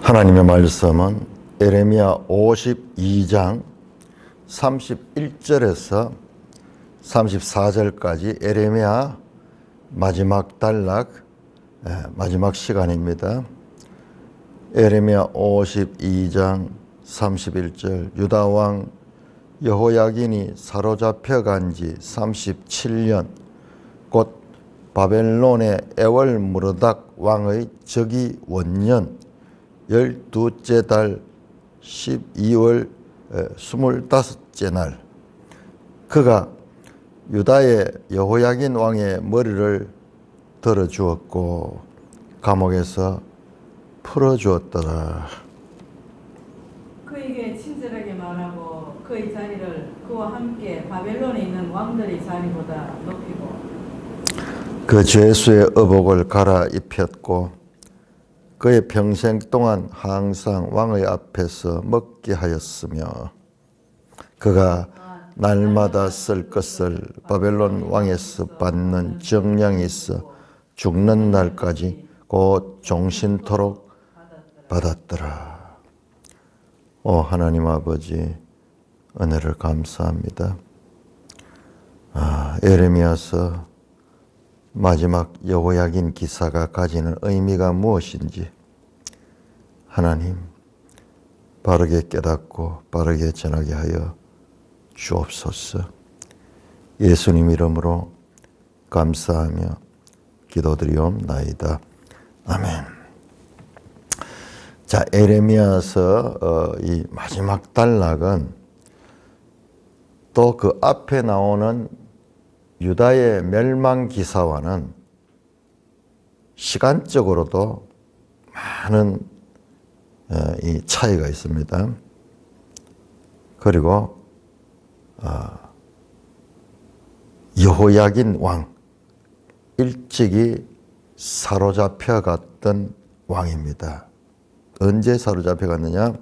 하나님의 말씀은 예레미야 52장 31절에서 34절까지 예레미야 마지막 단락, 마지막 시간입니다. 예레미야 52장 31절 유다왕 여호야긴이 사로잡혀 간 지 37년 곧 바벨론의 에월무르닥 왕의 즉위 원년 12째 달 12월 25째 날 그가 유다의 여호야긴 왕의 머리를 들어주었고 감옥에서 풀어주었더라. 그에게 친절하게 말하고 그의 자리를 그와 함께 바벨론에 있는 왕들의 자리보다 높이고 그 죄수의 의복을 갈아입혔고 그의 평생 동안 항상 왕의 앞에서 먹게 하였으며 그가 날마다 쓸 것을 바벨론 왕에서 받는 정량이 있어 죽는 날까지 곧 종신토록 받았더라. 오 하나님 아버지, 은혜를 감사합니다. 예레미야서 마지막 여호야긴 기사가 가지는 의미가 무엇인지 하나님 바르게 깨닫고 바르게 전하게 하여 주옵소서. 예수님 이름으로 감사하며 기도드리옵나이다. 아멘. 자, 예레미야서 이 마지막 단락은 또 그 앞에 나오는 유다의 멸망 기사와는 시간적으로도 많은 이 차이가 있습니다. 그리고 여호야긴 왕, 일찍이 사로잡혀 갔던 왕입니다. 언제 사로잡혀 갔느냐?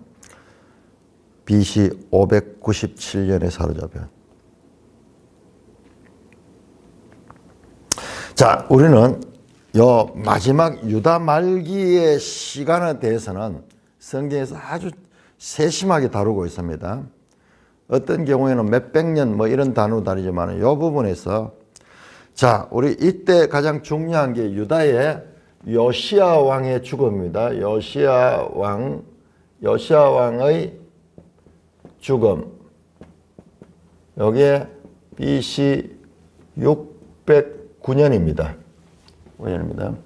BC 597년에 사로잡혀. 자, 우리는 요 마지막 유다 말기의 시간에 대해서는 성경에서 아주 세심하게 다루고 있습니다. 어떤 경우에는 몇백 년 뭐 이런 단어로 다르지만 이 부분에서 자, 우리 이때 가장 중요한 게 유다의 요시야 왕의 죽음입니다. 요시야 왕의 죽음. 여기에 BC 609년입니다. 5년입니다.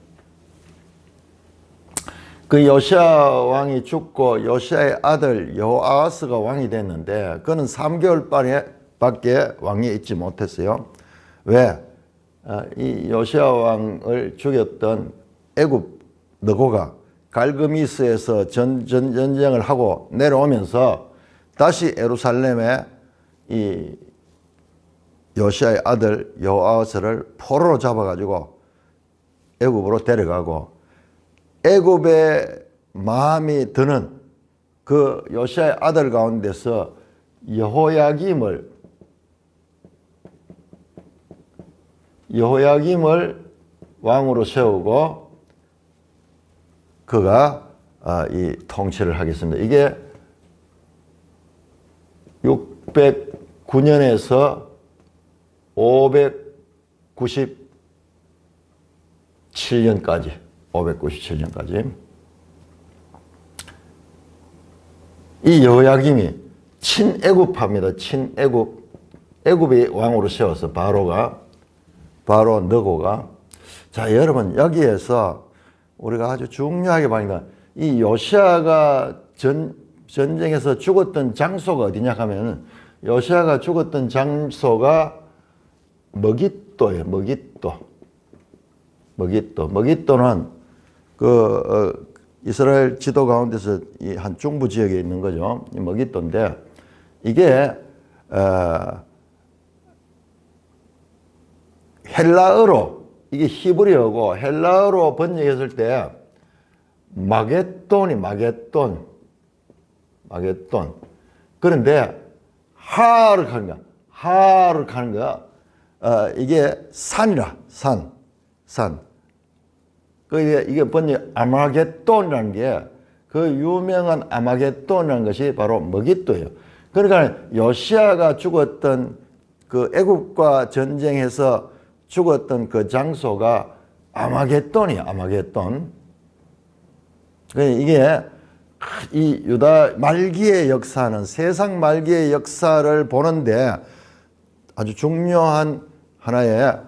그 요시야 왕이 죽고 요시야의 아들 여호아하스가 왕이 됐는데 그는 3개월밖에 왕위에 있지 못했어요. 왜? 이 요시야 왕을 죽였던 애굽 느고가 갈그미스에서 전쟁을 하고 내려오면서 다시 예루살렘에 이 요시야의 아들 여호아하스를 포로로 잡아가지고 애굽으로 데려가고 애굽의 마음이 드는 그 요시야의 아들 가운데서 여호야김을 왕으로 세우고 그가 이 통치를 하겠습니다. 이게 609년에서 597년까지 이 여호야김이 친애굽파입니다. 애굽의 왕으로 세워서 바로 느고가. 자, 여러분 여기에서 우리가 아주 중요하게 보니까 이 요시야가 전쟁에서 죽었던 장소가 어디냐 하면 요시야가 죽었던 장소가 머깃도예요. 머깃도는 그 이스라엘 지도 가운데서 이 한 중부 지역에 있는 거죠. 이 머깃도인데 이게 헬라어로 이게 히브리어고 헬라어로 번역했을 때 마겟돈. 그런데 하르카는 거야. 이게 산이라 산. 이게 번역 아마겟돈이라는 게 그 유명한 아마겟돈이라는 것이 바로 머깃도예요. 그러니까 요시아가 죽었던 그 애굽과 전쟁에서 죽었던 그 장소가 아마겟돈이에요. 아마겟돈. 이게 이 유다 말기의 역사는 세상 말기의 역사를 보는데 아주 중요한 하나의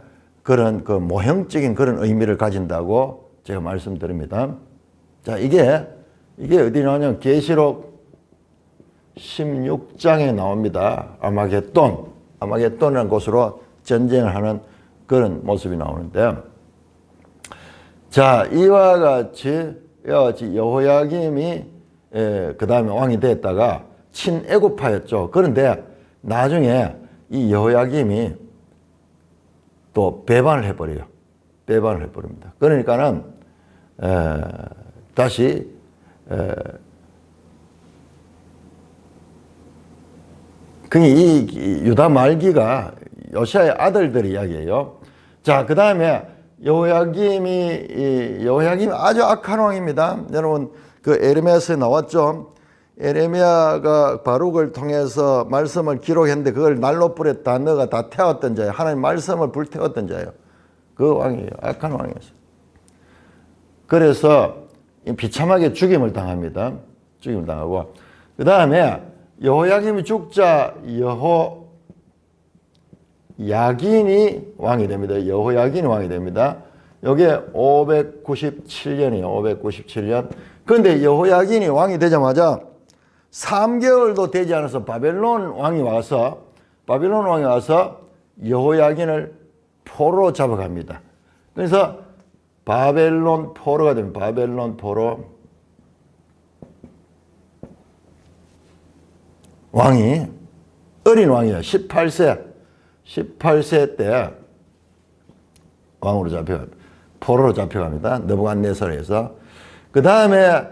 그런 그 모형적인 그런 의미를 가진다고 제가 말씀드립니다. 자, 이게 어디 나오냐면 계시록 16장에 나옵니다. 아마겟돈이라는 곳으로 전쟁을 하는 그런 모습이 나오는데, 자, 이와 같이 여호야김이 그 다음에 왕이 됐다가 친애굽파였죠. 그런데 나중에 이 여호야김이 또 배반을 해버려요. 배반을 해버립니다. 그러니까는 다시 이 유다 말기가 요시아의 아들들 이야기예요. 자, 그 다음에 여호야김이 아주 악한 왕입니다. 여러분 그 에레미야서에 나왔죠. 에레미야가 바룩을 통해서 말씀을 기록했는데 그걸 난로 불에 다 넣어가 다 태웠던 자예요. 하나님 말씀을 불태웠던 자예요. 그 왕이에요. 악한 왕이었어요. 그래서 비참하게 죽임을 당합니다. 죽임을 당하고, 그 다음에 여호야김이 죽자 여호야긴이 왕이 됩니다. 여호야긴이 왕이 됩니다. 이게 597년이에요. 597년. 그런데 여호야긴이 왕이 되자마자 3개월도 되지 않아서 바벨론 왕이 와서 여호야긴을 포로로 잡아갑니다. 그래서 바벨론 포로가 됩니다. 바벨론 포로. 왕이 어린 왕이에요. 18세 때 왕으로 잡혀갑니다. 포로로 잡혀갑니다. 느부갓네살에서. 그 다음에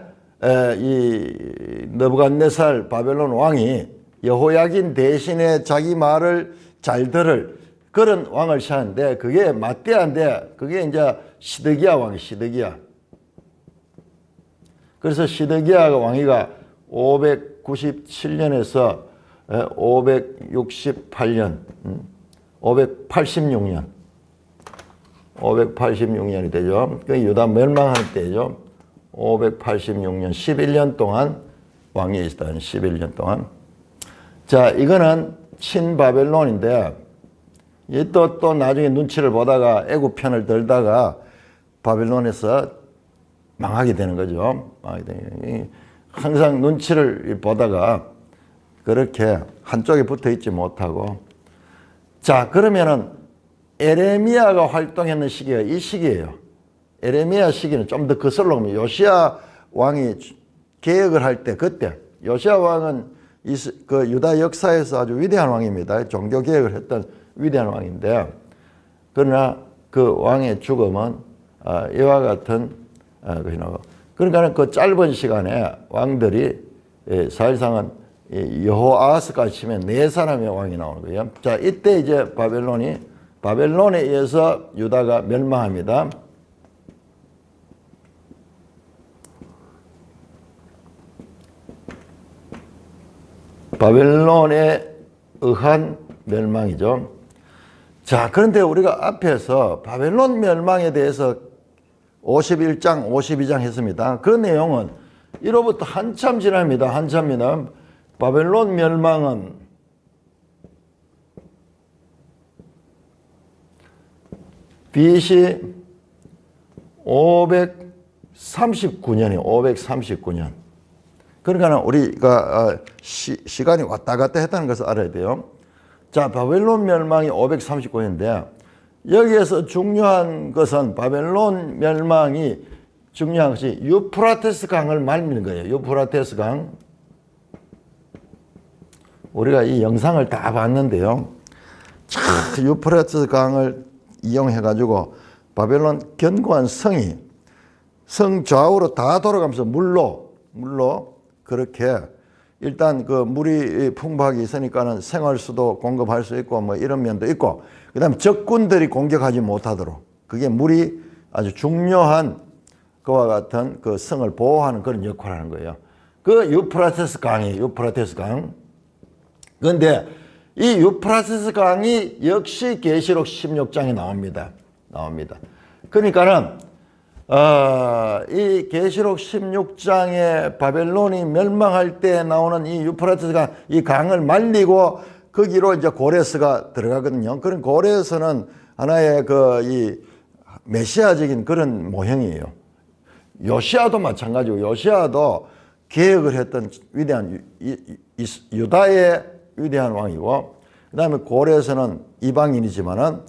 이 느부갓네살 바벨론 왕이 여호야긴 대신에 자기 말을 잘 들을 그런 왕을 찾는데 그게 맏대한데 그게 이제 시드기야 왕이 시드기야. 그래서 시드기야 왕이가 597년에서 568년, 586년이 되죠. 그 유다 멸망할 때죠. 586년, 11년 동안 왕위에 있었다는 11년 동안. 자, 이거는 친바벨론인데 또 나중에 눈치를 보다가 애굽 편을 들다가 바벨론에서 망하게 되는 거죠. 항상 눈치를 보다가 그렇게 한쪽에 붙어 있지 못하고. 자, 그러면은 에레미야가 활동했는 시기가 이 시기예요. 에레미야 시기는 좀 더 거슬러 보면 요시야 왕이 개혁을 할 때 그때 요시야 왕은 그 유다 역사에서 아주 위대한 왕입니다. 종교 개혁을 했던 위대한 왕인데, 그러나 그 왕의 죽음은 이와 같은 것이 나오고, 그러니까 그 짧은 시간에 왕들이 사실상은 여호아하스까지 치면 4사람의 왕이 나오는 거예요. 자, 이때 이제 바벨론에 의해서 유다가 멸망합니다. 바벨론에 의한 멸망이죠. 자, 그런데 우리가 앞에서 바벨론 멸망에 대해서 51장, 52장 했습니다. 그 내용은 이로부터 한참 지납니다. 한참입니다. 바벨론 멸망은 BC 539년이에요. 539년. 그러니까 우리가 시간이 왔다 갔다 했다는 것을 알아야 돼요. 자, 바벨론 멸망이 539년인데 여기에서 중요한 것은 바벨론 멸망이 중요한 것이 유프라테스 강을 말미는 거예요. 유프라테스 강. 우리가 이 영상을 다 봤는데요. 유프라테스 강을 이용해 가지고 바벨론 견고한 성이 성 좌우로 다 돌아가면서 물로 그렇게 일단 그 물이 풍부하게 있으니까는 생활수도 공급할 수 있고 뭐 이런 면도 있고, 그다음에 적군들이 공격하지 못하도록 그게 물이 아주 중요한 그와 같은 그 성을 보호하는 그런 역할을 하는 거예요. 그 유프라테스 강이 유프라테스 강. 그런데 이 유프라테스 강이 역시 계시록 16장에 나옵니다. 그러니까는 이 계시록 16장에 바벨론이 멸망할 때 나오는 이 유프라테스 강, 이 강을 말리고 거기로 이제 고레스가 들어가거든요. 그런 고레스는 하나의 이 메시아적인 그런 모형이에요. 요시아도 마찬가지고, 요시아도 개혁을 했던 위대한 유다의 위대한 왕이고, 그 다음에 고레스는 이방인이지만은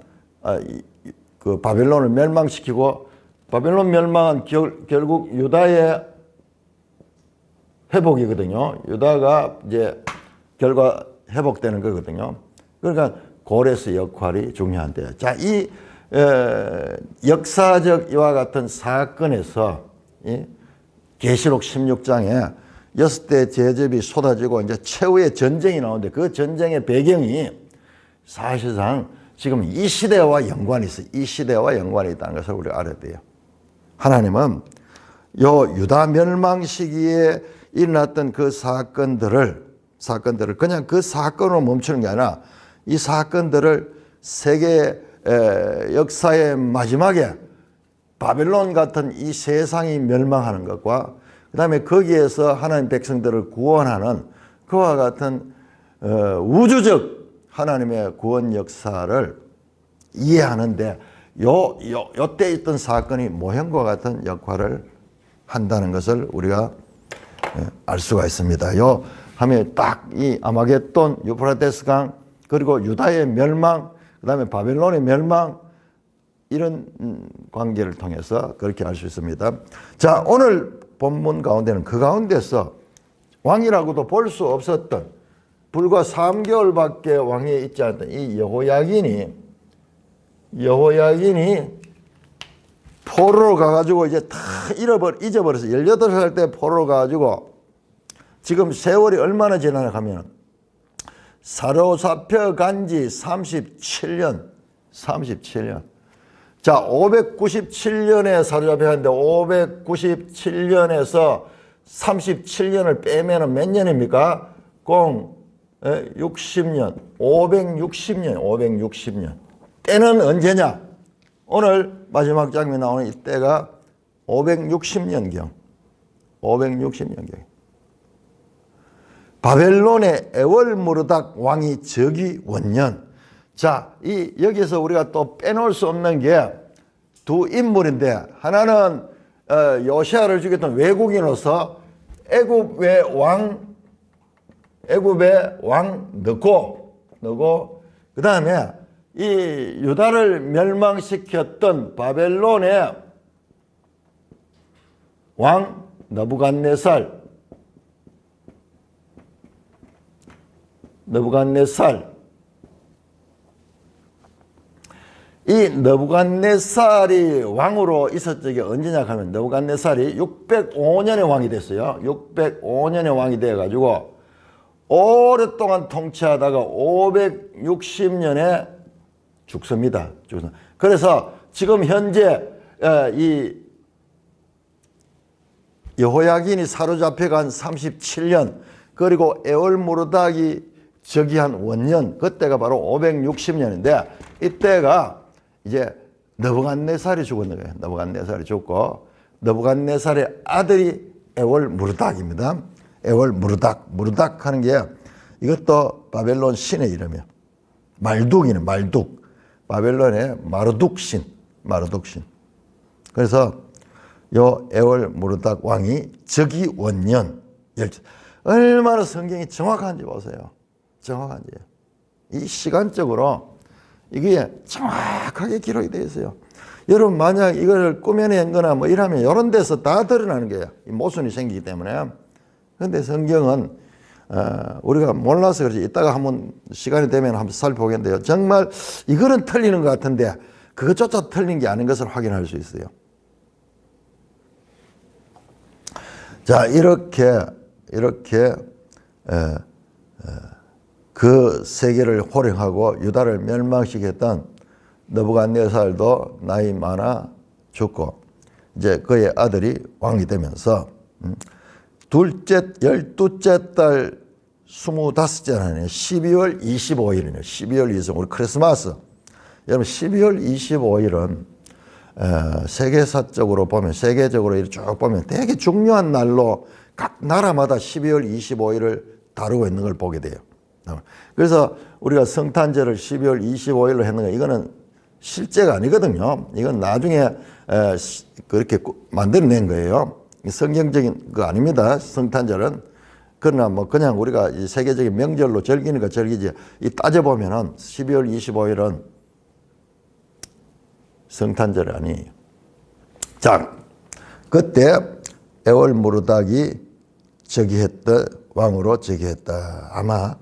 그 바벨론을 멸망시키고, 바벨론 멸망은 결국 유다의 회복이거든요. 유다가 이제 결과 회복되는 거거든요. 그러니까 고레스 역할이 중요한데, 자, 이 역사적 이와 같은 사건에서 계시록 16장에 6대 제접이 쏟아지고 이제 최후의 전쟁이 나오는데, 그 전쟁의 배경이 사실상 지금 이 시대와 연관이 있어요. 이 시대와 연관이 있다는 것을 우리가 알아야 돼요. 하나님은 요 유다 멸망 시기에 일어났던 그 사건들을 그냥 그 사건으로 멈추는 게 아니라 이 사건들을 세계 역사의 마지막에 바벨론 같은 이 세상이 멸망하는 것과 그 다음에 거기에서 하나님 백성들을 구원하는 그와 같은 우주적 하나님의 구원 역사를 이해하는데 요때 있던 사건이 모형과 같은 역할을 한다는 것을 우리가 알 수가 있습니다. 요 하면 딱 이 아마겟돈, 유프라테스 강, 그리고 유다의 멸망, 그 다음에 바벨론의 멸망, 이런 관계를 통해서 그렇게 알 수 있습니다. 자, 오늘 본문 가운데는 그 가운데서 왕이라고도 볼 수 없었던, 불과 3개월밖에 왕위에 있지 않았던 이 여호야긴이 포로로 가가지고 이제 다 잊어버려서 18살 때 포로로 가가지고 지금 세월이 얼마나 지나나 하면 사로잡혀 간지 37년. 자, 597년에 사로잡혀갔는데 597년에서 37년을 빼면 몇 년입니까? 60년, 560년. 때는 언제냐? 오늘 마지막 장면에 나오는 이때가 560년경. 바벨론의 에월무르닥 왕이 저기 원년. 자, 여기서 우리가 또 빼놓을 수 없는 게 두 인물인데, 하나는 요시아를 죽였던 외국인으로서 애굽의 왕 느고, 그 다음에 이 유다를 멸망시켰던 바벨론의 왕 느부갓네살. 이 느부갓네살이 왕으로 있었던 적이 언제냐 하면, 느부갓네살이 605년에 왕이 됐어요. 605년에 왕이 돼가지고 오랫동안 통치하다가 560년에 죽습니다. 그래서 지금 현재 이 여호야긴이 사로잡혀간 37년, 그리고 에월무르닥이 즉위한 원년, 그때가 바로 560년인데, 이때가 이제 느부갓네살이 죽었는 거예요. 느부갓네살이 죽고, 느부갓네살의 아들이 에월무르닥입니다. 무르닥 하는 게 이것도 바벨론 신의 이름이에요. 말둑이네, 말둑. 바벨론의 마르둑신. 그래서 요 에월무르닥 왕이 즉위 원년. 얼마나 성경이 정확한지 보세요. 이 시간적으로 이게 정확하게 기록이 되어 있어요. 여러분, 만약 이걸 꾸며낸 거나 뭐 이러면 이런 데서 다 드러나는 거예요. 이 모순이 생기기 때문에. 그런데 성경은 우리가 몰라서 그렇지, 이따가 한번 시간이 되면 한번 살펴보겠는데요. 정말 이거는 틀리는 것 같은데 그것조차 틀린 게 아닌 것을 확인할 수 있어요. 자, 이렇게 그 세계를 호령하고 유다를 멸망시켰던 느부갓네살도 나이 많아 죽고, 이제 그의 아들이 왕이 되면서 둘째 12째 달 25째 날에 12월 25일이네요. 12월 25일 우리 크리스마스. 여러분 12월 25일은 세계사적으로 보면 세계적으로 이렇게 쭉 보면 되게 중요한 날로 각 나라마다 12월 25일을 다루고 있는 걸 보게 돼요. 그래서 우리가 성탄절을 12월 25일로 했는 거 이거는 실제가 아니거든요. 이건 나중에 그렇게 만들어낸 거예요. 성경적인 거 아닙니다. 성탄절은. 그러나 뭐 그냥 우리가 이 세계적인 명절로 즐기는 거 즐기지. 이 따져보면은 12월 25일은 성탄절이 아니에요. 자, 그때 에월무르닥이 즉위했다, 왕으로 즉위했다. 아마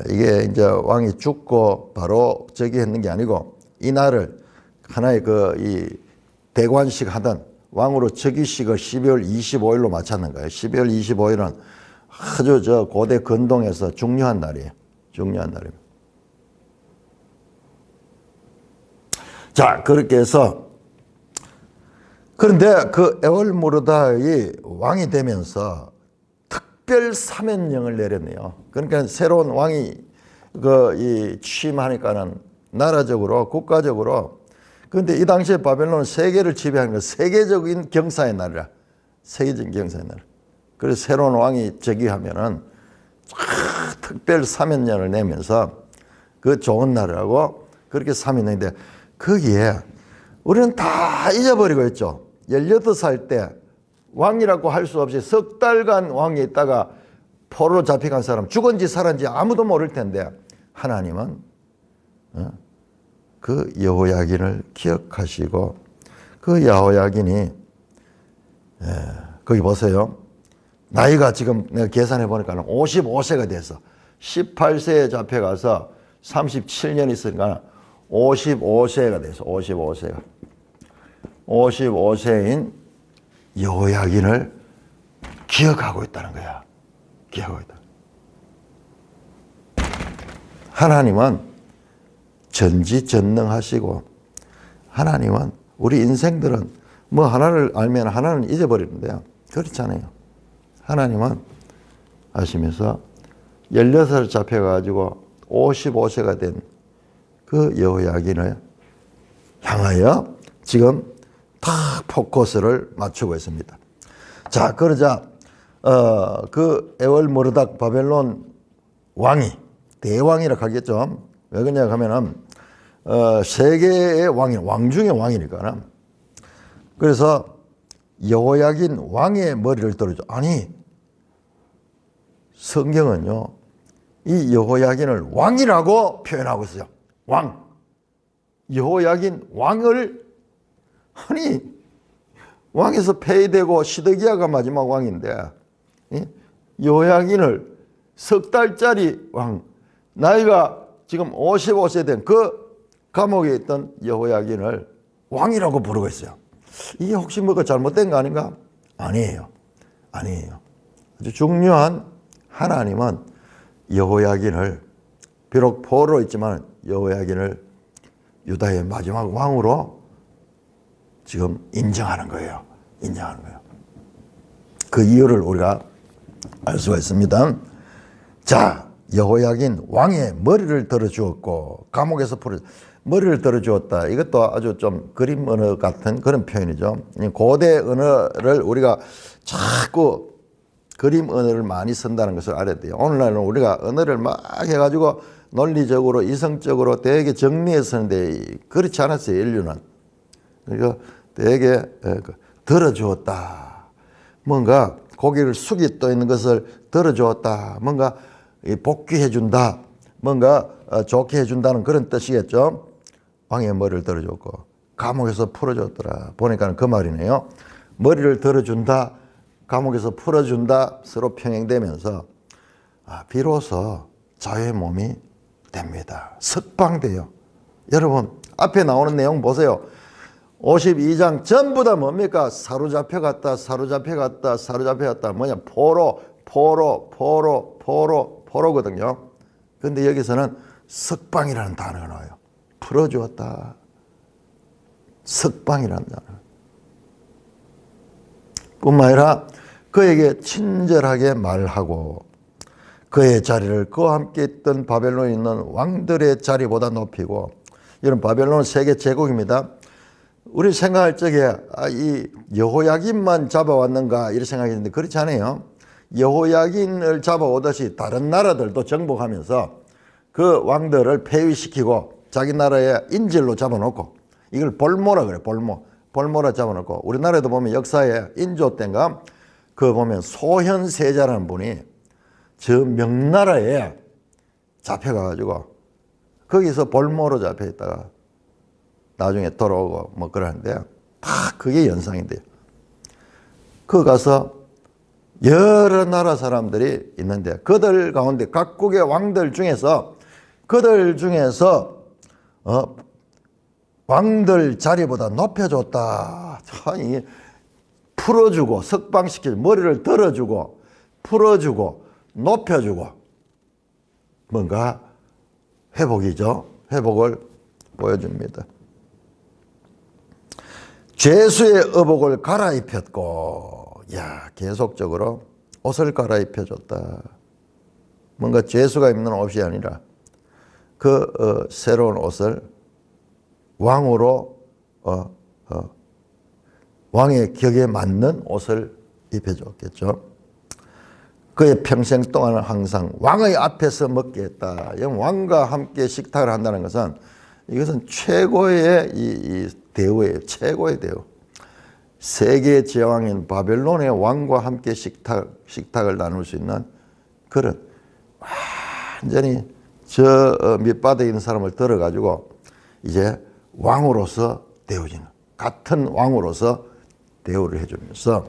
이게 이제 왕이 죽고 바로 즉위했는 게 아니고 이날을 하나의 이 대관식 하던 왕으로 즉위식을 12월 25일로 맞췄는 거예요. 12월 25일은 아주 고대 근동에서 중요한 날이에요. 중요한 날입니다. 자, 그렇게 해서 그런데 그 에월무르닥이 왕이 되면서 특별 사면령을 내렸네요. 그러니까 새로운 왕이 취임하니까는 나라적으로 국가적으로 그런데 이 당시에 바벨론은 세계를 지배하는 거 세계적인 경사의 날이라. 세계적인 경사의 날. 그래서 새로운 왕이 즉위하면은 특별 사면령을 내면서 그 좋은 날이라고 그렇게 사면했는데 거기에 우리는 다 잊어버리고 있죠. 18살 때 왕이라고 할 수 없이 석 달간 왕이 있다가 포로로 잡혀간 사람 죽은지 살았는지 아무도 모를 텐데 하나님은 그 여호야긴을 기억하시고 그 여호야긴이 거기 보세요. 나이가 지금 내가 계산해 보니까 55세가 돼서 18세에 잡혀가서 37년 있으니까 55세가 돼서 55세가 55세인 여호야긴을 기억하고 있다는 거야. 기억하고 있다. 하나님은 전지전능하시고 하나님은 우리 인생들은 뭐 하나를 알면 하나는 잊어버리는데요. 그렇잖아요. 하나님은 아시면서 16살 잡혀가지고 55세가 된 그 여호야긴을 향하여 지금 다 포커스를 맞추고 있습니다. 자, 그러자 그 에월무르닥 바벨론 왕이 대왕이라고 하겠죠. 왜 그러냐 하면은 세계의 왕 중의 왕이니까. 그래서 여호야긴 왕의 머리를 들어줘. 아니 성경은요 이 여호야긴을 왕이라고 표현하고 있어요. 왕. 여호야긴 왕을 아니 왕에서 폐위되고 시드기야가 마지막 왕인데 여호야긴을 석 달짜리 왕 나이가 지금 55세 된 그 감옥에 있던 여호야긴을 왕이라고 부르고 있어요. 이게 혹시 뭐가 잘못된 거 아닌가? 아니에요. 아니에요. 아주 중요한 하나님은 여호야긴을 비록 포로로 있지만 여호야긴을 유다의 마지막 왕으로 지금 인정하는 거예요. 인정하는 거예요. 그 이유를 우리가 알 수가 있습니다. 자, 여호야긴 왕의 머리를 들어주었고 감옥에서 머리를 들어주었다. 이것도 아주 좀 그림 언어 같은 그런 표현이죠. 고대 언어를 우리가 자꾸 그림 언어를 많이 쓴다는 것을 알아야 돼요. 오늘날은 우리가 언어를 막 해가지고 논리적으로 이성적으로 되게 정리해서 쓰는데 그렇지 않았어요. 인류는. 그러니까 되게 들어주었다. 뭔가 고개를 숙이 떠 있는 것을 들어주었다. 뭔가 복귀해준다. 뭔가 좋게 해준다는 그런 뜻이겠죠. 왕의 머리를 들어줬고 감옥에서 풀어줬더라. 보니까 그 말이네요. 머리를 들어준다. 감옥에서 풀어준다. 서로 평행되면서 비로소 자유의 몸이 됩니다. 석방돼요. 여러분 앞에 나오는 내용 보세요. 52장 전부 다 뭡니까? 사로잡혀갔다. 사로잡혀갔다. 사로잡혀갔다. 뭐냐? 포로거든요. 근데 여기서는 석방이라는 단어가 나와요. 풀어주었다. 석방이라는 단어. 뿐만 아니라 그에게 친절하게 말하고 그의 자리를 그와 함께 있던 바벨론에 있는 왕들의 자리보다 높이고, 이런 바벨론은 세계 제국입니다. 우리 생각할 적에 이 여호야긴만 잡아왔는가 이렇게 생각했는데 그렇지 않아요. 여호야긴을 잡아오듯이 다른 나라들도 정복하면서 그 왕들을 폐위시키고 자기 나라의 인질로 잡아놓고, 이걸 볼모라 그래. 볼모라 잡아놓고, 우리나라에도 보면 역사에 인조 때인가 그 보면 소현세자라는 분이 저 명나라에 잡혀가지고 거기서 볼모로 잡혀있다가 나중에 돌아오고 뭐 그러는데, 다 그게 연상인데요. 그 가서 여러 나라 사람들이 있는데 그들 가운데 각국의 왕들 중에서 왕들 자리보다 높여줬다. 참 풀어주고 석방시키고 머리를 들어주고 풀어주고 높여주고, 뭔가 회복이죠. 회복을 보여줍니다. 죄수의 의복을 갈아입혔고, 계속적으로 옷을 갈아입혀줬다. 뭔가 죄수가 입는 옷이 아니라 그 새로운 옷을 왕으로 왕의 격에 맞는 옷을 입혀줬겠죠. 그의 평생 동안은 항상 왕의 앞에서 먹게 했다. 왕과 함께 식탁을 한다는 것은 이것은 최고의 이 대우예요. 최고의 대우. 세계 제왕인 바벨론의 왕과 함께 식탁을 나눌 수 있는 그런, 완전히 저 밑바닥에 있는 사람을 들어가지고 이제 왕으로서 대우지는, 같은 왕으로서 대우를 해주면서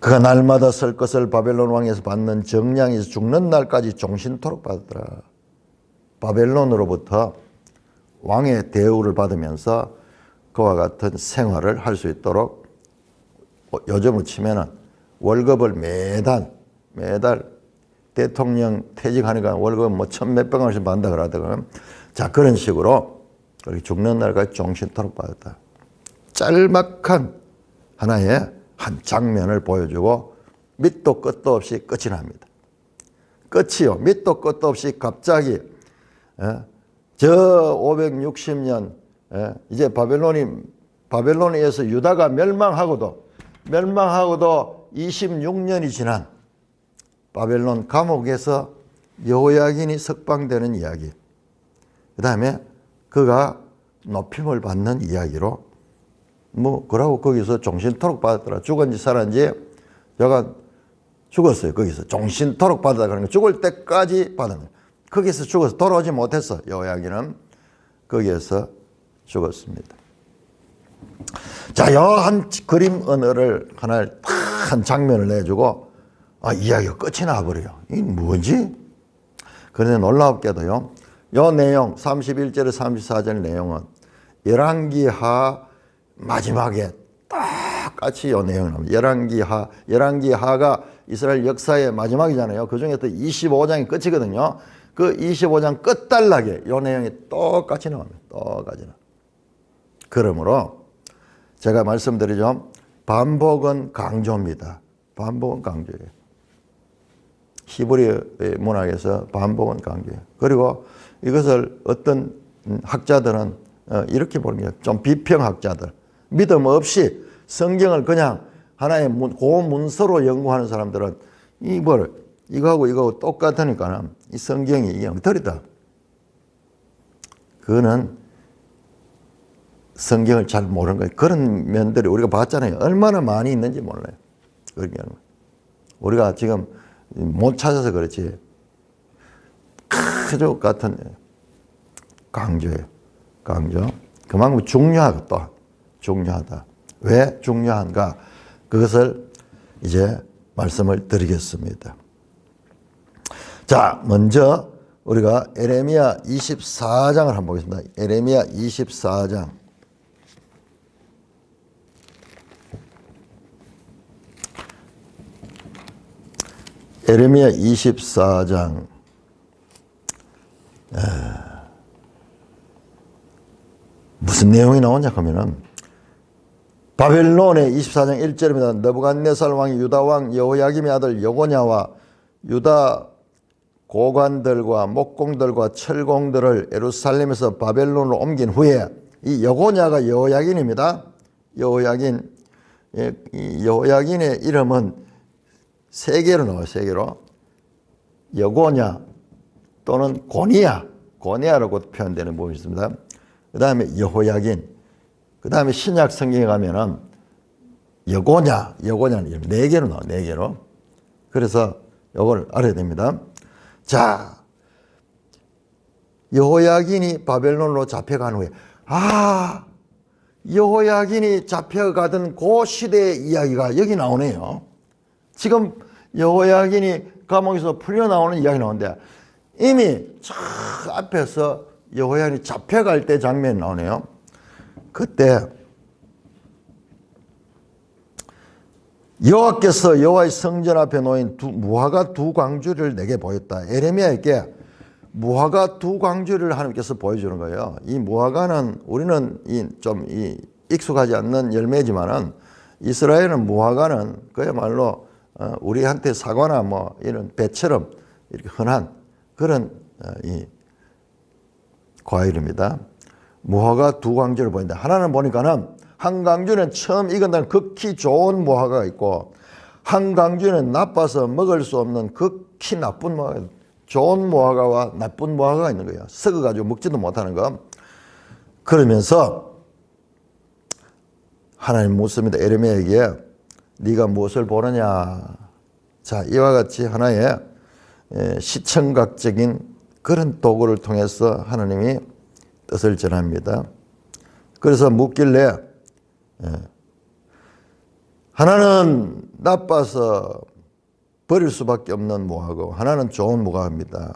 그가 날마다 쓸 것을 바벨론 왕에서 받는 정량에서 죽는 날까지 종신토록 받더라. 바벨론으로부터 왕의 대우를 받으면서 그와 같은 생활을 할 수 있도록, 요즘으로 치면은 월급을 매달 대통령 퇴직하니까 월급 뭐 1,000몇백 원씩 받는다 그러더라고요. 자, 그런 식으로 그렇게 죽는 날까지 종신토록 받았다. 짤막한 하나의 한 장면을 보여주고 밑도 끝도 없이 끝이 납니다. 끝이요. 밑도 끝도 없이 갑자기 저 560년 이제 바벨론에 의해서 유다가 멸망하고도 26년이 지난 바벨론 감옥에서 여호야긴이 석방되는 이야기, 그 다음에 그가 높임을 받는 이야기로, 그러고 거기서 종신토록 받았더라. 죽은지 살았는지, 여가 죽었어요. 거기서 종신토록 받았다. 그러니까 죽을 때까지 받은 거예요. 거기서 죽어서 돌아오지 못했어. 여호야긴은 거기에서 죽었습니다. 자, 한 그림 언어를 하나를 한 장면을 내주고 이야기가 끝이 나버려요. 이게 뭐지? 그런데 놀랍게도요, 요 내용 31절에 34절 내용은 열왕기하 마지막에 똑같이 요 내용이 나옵니다. 열왕기하가 이스라엘 역사의 마지막이잖아요. 그 중에 또 25장이 끝이거든요. 그 25장 끝단락에 요 내용이 똑같이 나옵니다. 똑같이 나옵니다. 그러므로 제가 말씀드리죠. 반복은 강조입니다. 반복은 강조예요. 히브리 문학에서 반복은 강조예요. 그리고 이것을 어떤 학자들은 이렇게 보는 거예요. 좀 비평학자들. 믿음 없이 성경을 그냥 하나의 고문서로 연구하는 사람들은 이거하고 똑같으니까 이 성경이 이게 엉터리다. 그거는 성경을 잘 모르는 거예요. 그런 면들이 우리가 봤잖아요. 얼마나 많이 있는지 몰라요. 우리가 지금 못 찾아서 그렇지. 그저 같은 강조예요. 강조. 그만큼 중요하고 또 중요하다. 왜 중요한가? 그것을 이제 말씀을 드리겠습니다. 자, 먼저 우리가 에레미야 24장을 한번 보겠습니다. 에레미야 24장. 에레미야 24장. 무슨 내용이 나오냐 하면은 바벨론의 24장 1절입니다. 느부갓네살 왕이 유다 왕 여호야김의 아들 여고냐와 유다 고관들과 목공들과 철공들을 예루살렘에서 바벨론으로 옮긴 후에, 이 여고냐가 여호야긴입니다. 여호야긴, 이 여호야긴의 이름은 세 개로 나와요. 세 개로. 여고냐 또는 고니야라고 표현되는 부분이 있습니다. 그 다음에 여호야긴, 그 다음에 신약 성경에 가면은 여고냐는 이름 네 개로 나와요. 네 개로. 그래서 이걸 알아야 됩니다. 자, 여호야긴이 바벨론으로 잡혀간 후에, 여호야긴이 잡혀가던 그 시대의 이야기가 여기 나오네요. 지금 여호야긴이 감옥에서 풀려나오는 이야기 나오는데, 이미 저 앞에서 여호야긴이 잡혀갈 때 장면이 나오네요. 그때 여호와께서 여호와의 성전 앞에 놓인 무화과 두 광주를 내게 보였다. 에레미야에게 무화과 두 광주를 하나님께서 보여주는 거예요. 이 무화과는 우리는 좀 익숙하지 않는 열매지만은, 이스라엘은 무화과는 그야말로 우리한테 사과나 뭐 이런 배처럼 이렇게 흔한 그런 이 과일입니다. 무화과 두 광주를 보인다. 하나는 보니까는 한 광주는 처음 익은다는 극히 좋은 무화과가 있고, 한 광주는 나빠서 먹을 수 없는 극히 나쁜 무화과, 좋은 무화과와 나쁜 무화과가 있는 거예요. 썩어가지고 먹지도 못하는 거. 그러면서 하나님 묻습니다. 에레미야에게 네가 무엇을 보느냐. 자, 이와 같이 하나의 시청각적인 그런 도구를 통해서 하나님이 뜻을 전합니다. 그래서 묻길래 하나는 나빠서 버릴 수밖에 없는 무화과고 하나는 좋은 무화과입니다.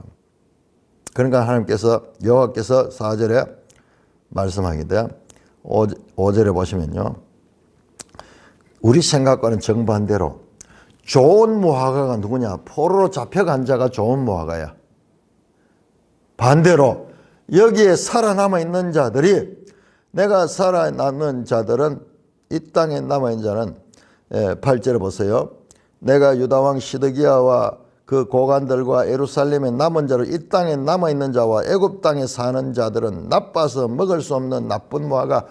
그러니까 하나님께서, 여호와께서 4절에 말씀하기를 5절에 보시면요, 우리 생각과는 정반대로 좋은 무화과가 누구냐? 포로로 잡혀간 자가 좋은 무화과야. 반대로 여기에 살아남아 있는 자들이, 내가 살아남는 자들은, 이 땅에 남아있는 자는 8절에 보세요. 내가 유다왕 시드기야와 그 고관들과 예루살렘에 남은 자로 이 땅에 남아있는 자와 애굽 땅에 사는 자들은 나빠서 먹을 수 없는 나쁜 무화과.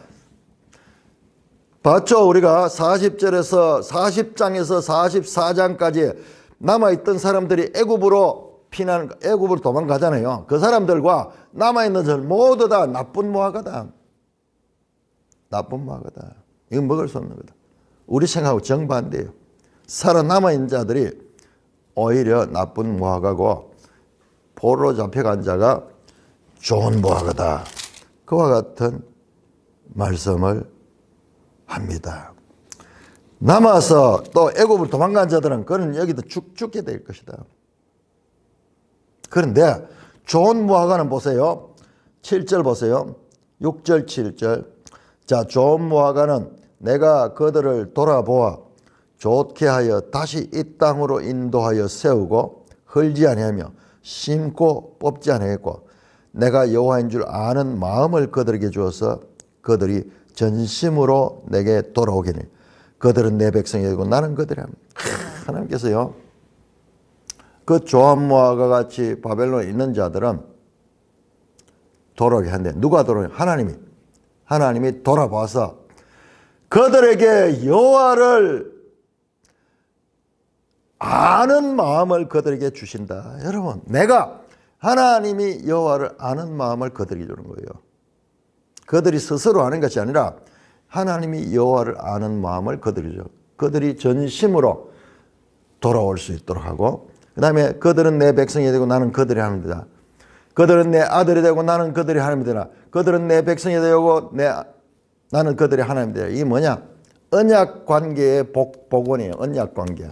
봤죠? 우리가 40절에서 40장에서 44장까지 남아있던 사람들이 애굽으로 도망가잖아요. 그 사람들과 남아있는 자들 모두 다 나쁜 무화과다. 나쁜 무화과다. 이건 먹을 수 없는 거다. 우리 생각하고 정반대예요. 살아남아있는 자들이 오히려 나쁜 무화과고, 포로로 잡혀간 자가 좋은 무화과다. 그와 같은 말씀을 합니다. 남아서 또 애굽으로 도망간 자들은 그는 여기도 죽게 될 것이다. 그런데 좋은 무화과는 보세요. 7절 보세요. 6절 7절. 자, 좋은 무화과는 내가 그들을 돌아보아 좋게 하여 다시 이 땅으로 인도하여 세우고 헐지 아니하며 심고 뽑지 아니하겠고, 내가 여호와인 줄 아는 마음을 그들에게 주어서 그들이 전심으로 내게 돌아오게 하니 그들은 내 백성이 되고 나는 그들이 합니다. 하나님께서요, 그 좋은 무화과 같이 바벨론에 있는 자들은 돌아오게 한대. 누가 돌아오게? 하나님이 돌아봐서 그들에게 여호와를 아는 마음을 그들에게 주신다. 여러분, 하나님이 여호와를 아는 마음을 그들에게 주는 거예요. 그들이 스스로 아는 것이 아니라 하나님이 여호와를 아는 마음을 그들에게 줘. 그들이 전심으로 돌아올 수 있도록 하고, 그 다음에 그들은 내 백성이 되고 나는 그들의 하나님이다. 그들은 내 아들이 되고 나는 그들의 하나님이다. 그들은 내 백성이 되고 나는 그들의 하나님이다. 이게 뭐냐? 언약 관계의 복원이에요. 언약 관계.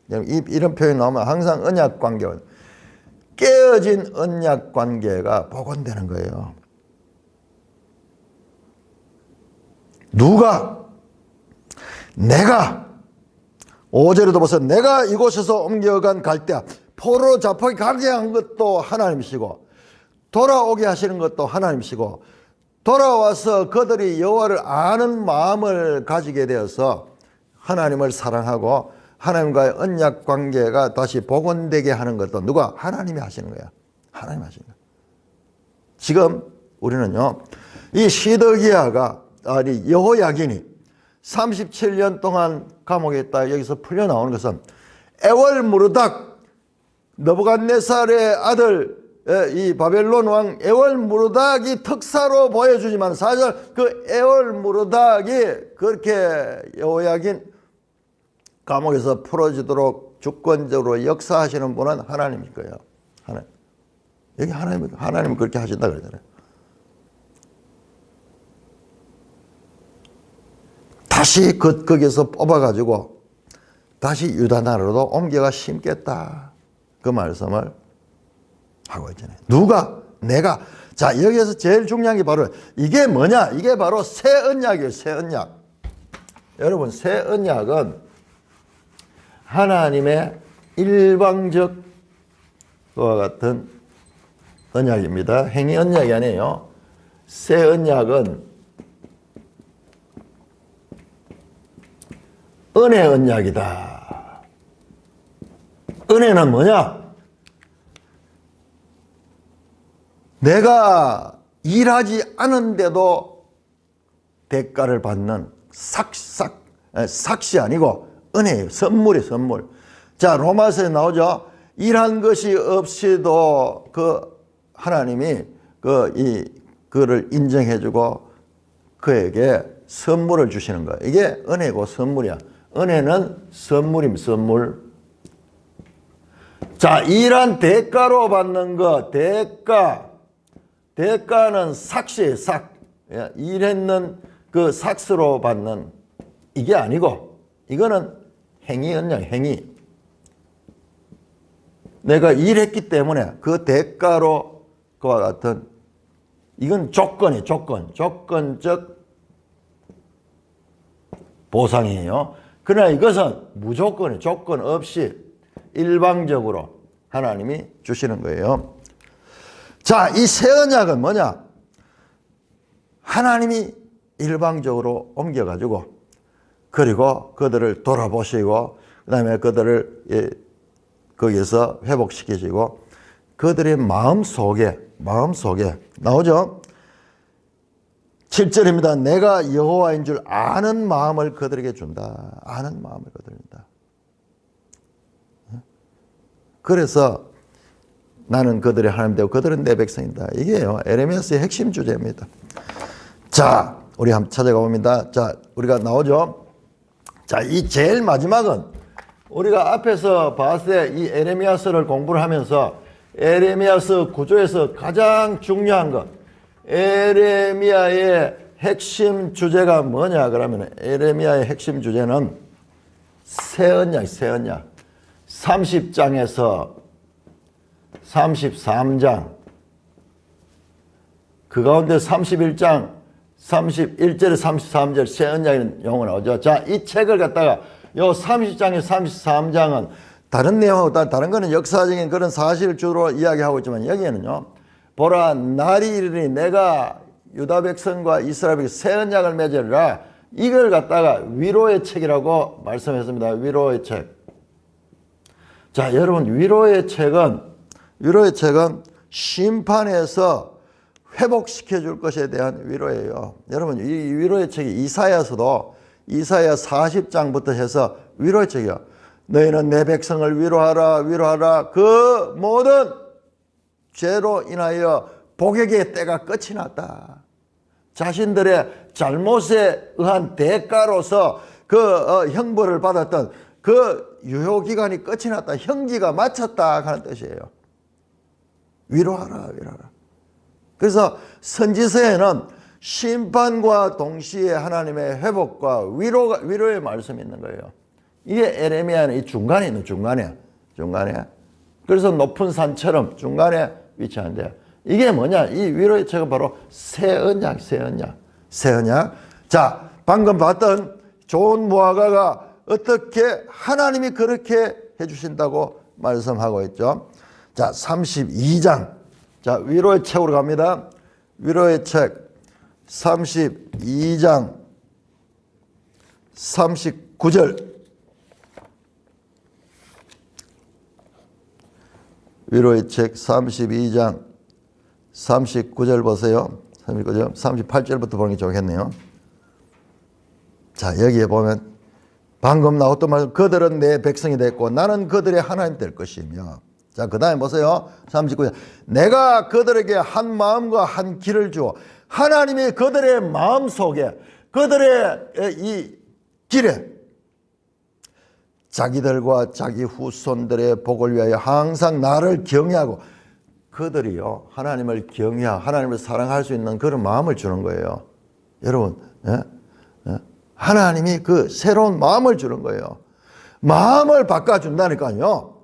이런 표현이 나오면 항상 언약 관계, 깨어진 언약 관계가 복원되는 거예요. 내가 5절에도 보세요. 내가 이곳에서 옮겨간 갈대아, 포로 잡혀가게 한 것도 하나님이시고 돌아오게 하시는 것도 하나님이시고 돌아와서 그들이 여호와를 아는 마음을 가지게 되어서 하나님을 사랑하고 하나님과의 언약 관계가 다시 복원되게 하는 것도 누가? 하나님이 하시는 거야. 하나님이 하시는 거야. 지금 우리는요, 이 시드기야가 아니 여호야긴이 37년 동안 감옥에 있다 여기서 풀려 나오는 것은 에월무르닥 느부갓네살의 아들 이 바벨론 왕 에월무르닥이 특사로 보여주지만 사실 그 에월무르닥이 그렇게 여호야긴 감옥에서 풀어지도록 주권적으로 역사하시는 분은 하나님일 거예요. 하나님. 여기 하나님이 그렇게 하신다 그러잖아요. 다시 거기서 뽑아가지고 다시 유다 나라로 옮겨가 심겠다. 그 말씀을 하고 있잖아요. 누가? 내가. 자, 여기에서 제일 중요한 게 바로 이게 뭐냐? 이게 바로 새 언약이에요. 새 언약. 여러분, 새 언약은 하나님의 일방적 그와 같은 언약입니다. 행위 언약이 아니에요. 새 언약은 은혜 언약이다. 은혜는 뭐냐? 내가 일하지 않은데도 대가를 받는 삭시 아니고 은혜예요. 선물이에요. 선물. 자, 로마서에 나오죠. 일한 것이 없이도 그 하나님이 그를 인정해주고 그에게 선물을 주시는 거예요. 이게 은혜고 선물이야. 은혜는 선물임, 선물. 자, 일한 대가로 받는 것, 대가는 삭시예요, 삭. 일했는 그 삭스로 받는 이게 아니고, 이거는 행위 언약, 행위. 내가 일했기 때문에 그 대가로 그와 같은, 이건 조건이 조건적 보상이에요. 그러나 이것은 무조건이 조건 없이 일방적으로 하나님이 주시는 거예요. 자, 이 새 언약은 뭐냐? 하나님이 일방적으로 옮겨가지고 그리고 그들을 돌아보시고 그 다음에 그들을 거기에서 회복시키시고 그들의 마음속에 나오죠? 7절입니다. 내가 여호와인 줄 아는 마음을 그들에게 준다. 아는 마음을 그들에게 준다. 그래서 나는 그들의 하나님 되고 그들은 내 백성이다. 이게요. 에레미야스의 핵심 주제입니다. 자, 우리 한번 찾아가 봅니다. 자, 우리가 나오죠? 자, 이 제일 마지막은 우리가 앞에서 봤을 때 이 에레미야스를 공부를 하면서 에레미야스 구조에서 가장 중요한 것, 에레미야의 핵심 주제가 뭐냐 그러면 에레미야의 핵심 주제는 새 언약. 30장에서 33장 그 가운데 31장 31절에 33절 새 언약의 용어 나오죠. 자, 이 책을 갖다가 요 30장에 33장은 다른 내용하고 다른 거는 역사적인 그런 사실을 주로 이야기하고 있지만 여기에는요. 보라, 날이 이르니 내가 유다 백성과 이스라엘 백성 새 언약을 맺으리라. 이걸 갖다가 위로의 책이라고 말씀했습니다. 위로의 책. 자, 여러분, 위로의 책은 심판에서 회복시켜 줄 것에 대한 위로예요. 여러분, 이 위로의 책이 이사야서도 이사야 40장부터 해서 위로의 책이야. 너희는 내 백성을 위로하라. 그 모든 죄로 인하여 복역의 때가 끝이 났다. 자신들의 잘못에 의한 대가로서 그 형벌을 받았던 그 유효기간이 끝이 났다. 형기가 마쳤다 하는 뜻이에요. 위로하라. 그래서 선지서에는 심판과 동시에 하나님의 회복과 위로의 말씀이 있는 거예요. 이게 에레미야는 이 중간에 있는 중간에. 그래서 높은 산처럼 중간에 위치하는데 이게 뭐냐? 이 위로의 책은 바로 새 언약. 자, 방금 봤던 좋은 무화과가 어떻게 하나님이 그렇게 해주신다고 말씀하고 있죠. 자, 32장. 자, 위로의 책으로 갑니다. 위로의 책. 32장 39절 위로의 책 32장 39절 보세요. 39절, 38절부터 보는 게 좋겠네요. 자, 여기에 보면 방금 나왔던 말, 그들은 내 백성이 됐고 나는 그들의 하나님 될 것이며. 자, 그 다음에 보세요. 39절. 내가 그들에게 한 마음과 한 길을 주어 하나님이 그들의 마음 속에, 그들의 이 길에 자기들과 자기 후손들의 복을 위하여 항상 나를 경외하고, 그들이요 하나님을 경외하고 하나님을 사랑할 수 있는 그런 마음을 주는 거예요. 여러분, 하나님이 그 새로운 마음을 주는 거예요. 마음을 바꿔준다니까요.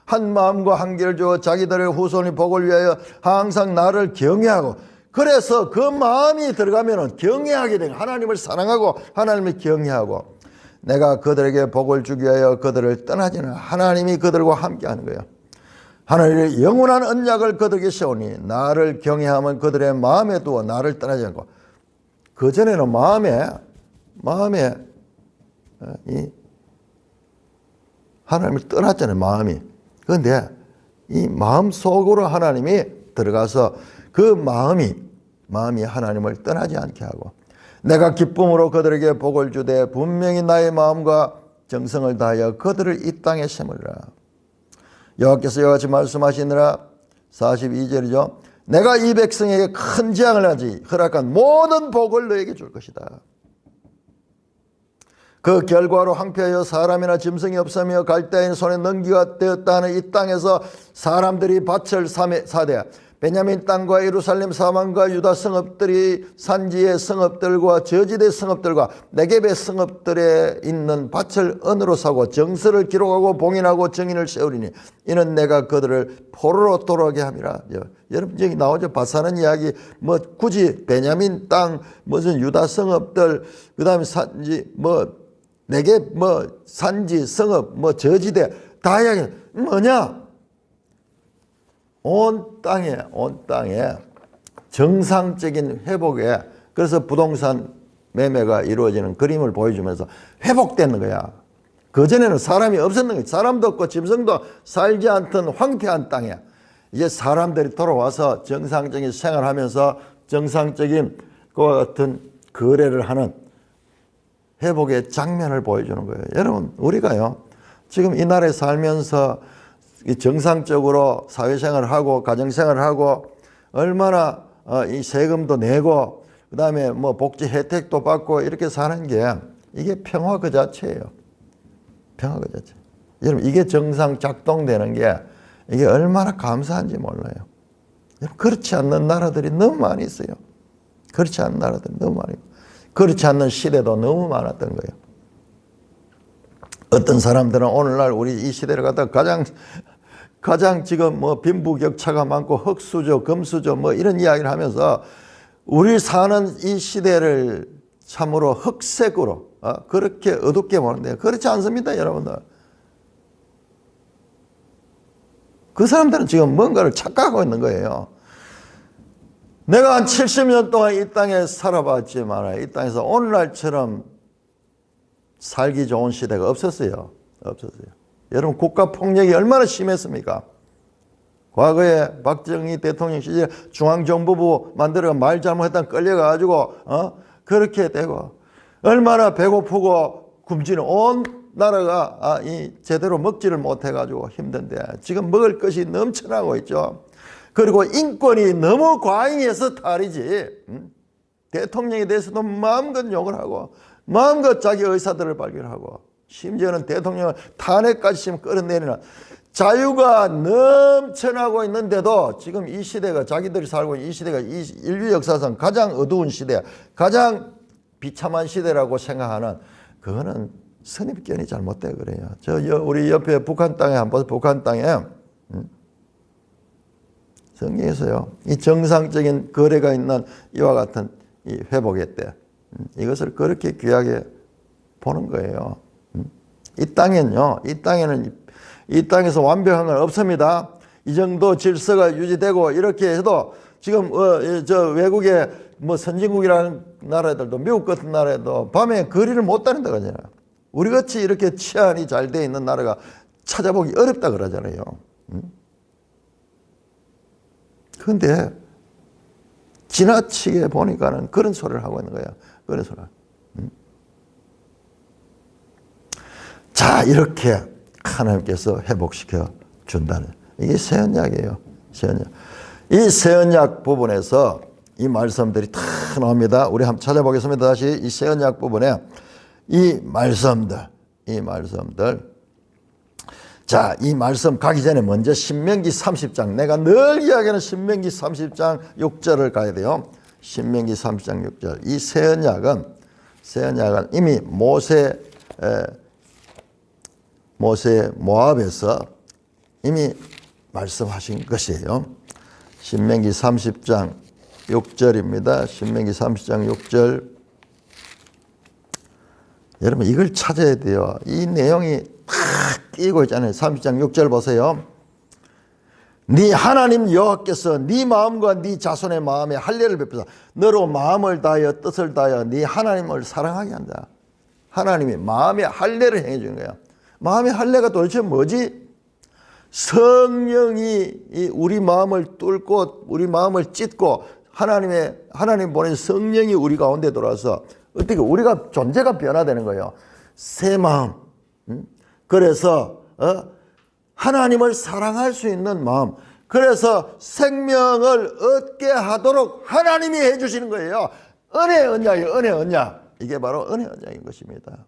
한 마음과 한 길을 주어 자기들의 후손의 복을 위하여 항상 나를 경외하고, 그래서 그 마음이 들어가면 경외하게 되고 하나님을 사랑하고 하나님을 경외하고, 내가 그들에게 복을 주기 위하여 그들을 떠나지는 하나님이 그들과 함께 하는 거예요. 하나님의 영원한 언약을 그들에게 세우니 나를 경외하면 그들의 마음에 두어 나를 떠나지 않고. 그전에는 마음에 이 하나님을 떠났잖아요. 마음이. 그런데 이 마음 속으로 하나님이 들어가서 그 마음이 하나님을 떠나지 않게 하고, 내가 기쁨으로 그들에게 복을 주되 분명히 나의 마음과 정성을 다하여 그들을 이 땅에 심으리라. 여호와께서 이같이 말씀하시느라. 42절이죠. 내가 이 백성에게 큰 재앙을 하지 허락한 모든 복을 너에게 줄 것이다. 그 결과로 황폐하여 사람이나 짐승이 없으며 갈대인 손에 넘기가 되었다 하는 이 땅에서 사람들이 밭을 사되 베냐민 땅과 예루살렘 사방과 유다 성읍들이 산지의 성읍들과 저지대 성읍들과 네겝의 성읍들에 있는 밭을 언으로 사고 정서를 기록하고 봉인하고 정인을 세우리니 이는 내가 그들을 포로로 돌아오게 함이라. 여러분, 여기 나오죠. 밭 사는 이야기. 뭐 굳이 베냐민 땅, 무슨 유다 성읍들, 그 다음에 산지, 뭐 네겝, 뭐 산지 성읍, 뭐 저지대 다 이야기. 뭐냐? 온 땅에 정상적인 회복에, 그래서 부동산 매매가 이루어지는 그림을 보여주면서 회복되는 거야. 그전에는 사람이 없었는 거야. 사람도 없고 짐승도 살지 않던 황폐한 땅에 이제 사람들이 돌아와서 정상적인 생활하면서 정상적인 그와 같은 거래를 하는 회복의 장면을 보여주는 거예요. 여러분, 우리가요 지금 이 나라에 살면서 정상적으로 사회생활을 하고 가정생활을 하고 얼마나 이 세금도 내고 그 다음에 뭐 복지 혜택도 받고 이렇게 사는 게 이게 평화 그 자체예요. 평화 그 자체. 여러분, 이게 정상 작동되는 게 이게 얼마나 감사한지 몰라요. 그렇지 않는 나라들이 너무 많이 있어요. 그렇지 않는 나라들이 너무 많이 있고, 그렇지 않는 시대도 너무 많았던 거예요. 어떤 사람들은 오늘날 우리 이 시대를 갖다가 가장 지금 뭐 빈부격차가 많고 흙수저, 금수저 뭐 이런 이야기를 하면서 우리 사는 이 시대를 참으로 흑색으로 그렇게 어둡게 보는데 그렇지 않습니다, 여러분들. 그 사람들은 지금 뭔가를 착각하고 있는 거예요. 내가 한 70년 동안 이 땅에 살아봤지만 이 땅에서 오늘날처럼 살기 좋은 시대가 없었어요. 여러분, 국가폭력이 얼마나 심했습니까? 과거에 박정희 대통령 시절에 중앙정보부 만들어가 말 잘못했다 끌려가지고 그렇게 되고, 얼마나 배고프고 굶주린 온 나라가 제대로 먹지를 못해가지고 힘든데 지금 먹을 것이 넘쳐나고 있죠. 그리고 인권이 너무 과잉해서 탈이지. 대통령에 대해서도 마음껏 욕을 하고 마음껏 자기 의사들을 발견하고 심지어는 대통령을 탄핵까지 끌어내리는 자유가 넘쳐나고 있는데도 지금 이 시대가, 자기들이 살고 있는 이 시대가 이 인류 역사상 가장 어두운 시대, 가장 비참한 시대라고 생각하는, 그거는 선입견이 잘못돼 그래요. 우리 옆에 북한 땅에 한번 북한 땅에 성경에서요 이 정상적인 거래가 있는 이와 같은 이 회복의 때, 이것을 그렇게 귀하게 보는 거예요. 이 땅에는요, 이 땅에서 완벽한 건 없습니다. 이 정도 질서가 유지되고 이렇게 해도 지금 저 외국에 뭐 선진국이라는 나라들도 미국 같은 나라에도 밤에 거리를 못 다닌다 그러잖아요. 우리같이 이렇게 치안이 잘 돼 있는 나라가 찾아보기 어렵다 그러잖아요. 그런데 지나치게 보니까는 그런 소리를 하고 있는 거야. 그런 소리. 자, 이렇게 하나님께서 회복시켜 준다는, 이게 새 언약이에요. 새 언약. 이 새 언약 부분에서 이 말씀들이 다 나옵니다. 우리 한번 찾아보겠습니다. 다시 이 새 언약 부분에 이 말씀들. 자, 이 말씀 가기 전에 먼저 신명기 30장, 내가 늘 이야기하는 신명기 30장 6절을 가야 돼요. 신명기 30장 6절. 이 새 언약은 이미 모세 모압에서 이미 말씀하신 것이에요. 신명기 30장 6절입니다. 신명기 30장 6절. 여러분 이걸 찾아야 돼요. 이 내용이 탁 끼고 있잖아요. 30장 6절 보세요. 네 하나님 여호와께서 네 마음과 네 자손의 마음에 할례를 베푸사 너로 마음을 다하여 뜻을 다하여 네 하나님을 사랑하게 한다. 하나님이 마음에 할례를 행해 주는 거야. 마음의 할례가 도대체 뭐지? 성령이 우리 마음을 뚫고 우리 마음을 찢고 하나님 보낸 성령이 우리 가운데 들어와서 어떻게 우리가 존재가 변화되는 거예요. 새 마음. 그래서 하나님을 사랑할 수 있는 마음. 그래서 생명을 얻게 하도록 하나님이 해주시는 거예요. 은혜 언약이에요. 은혜 언약. 이게 바로 은혜 언약인 것입니다.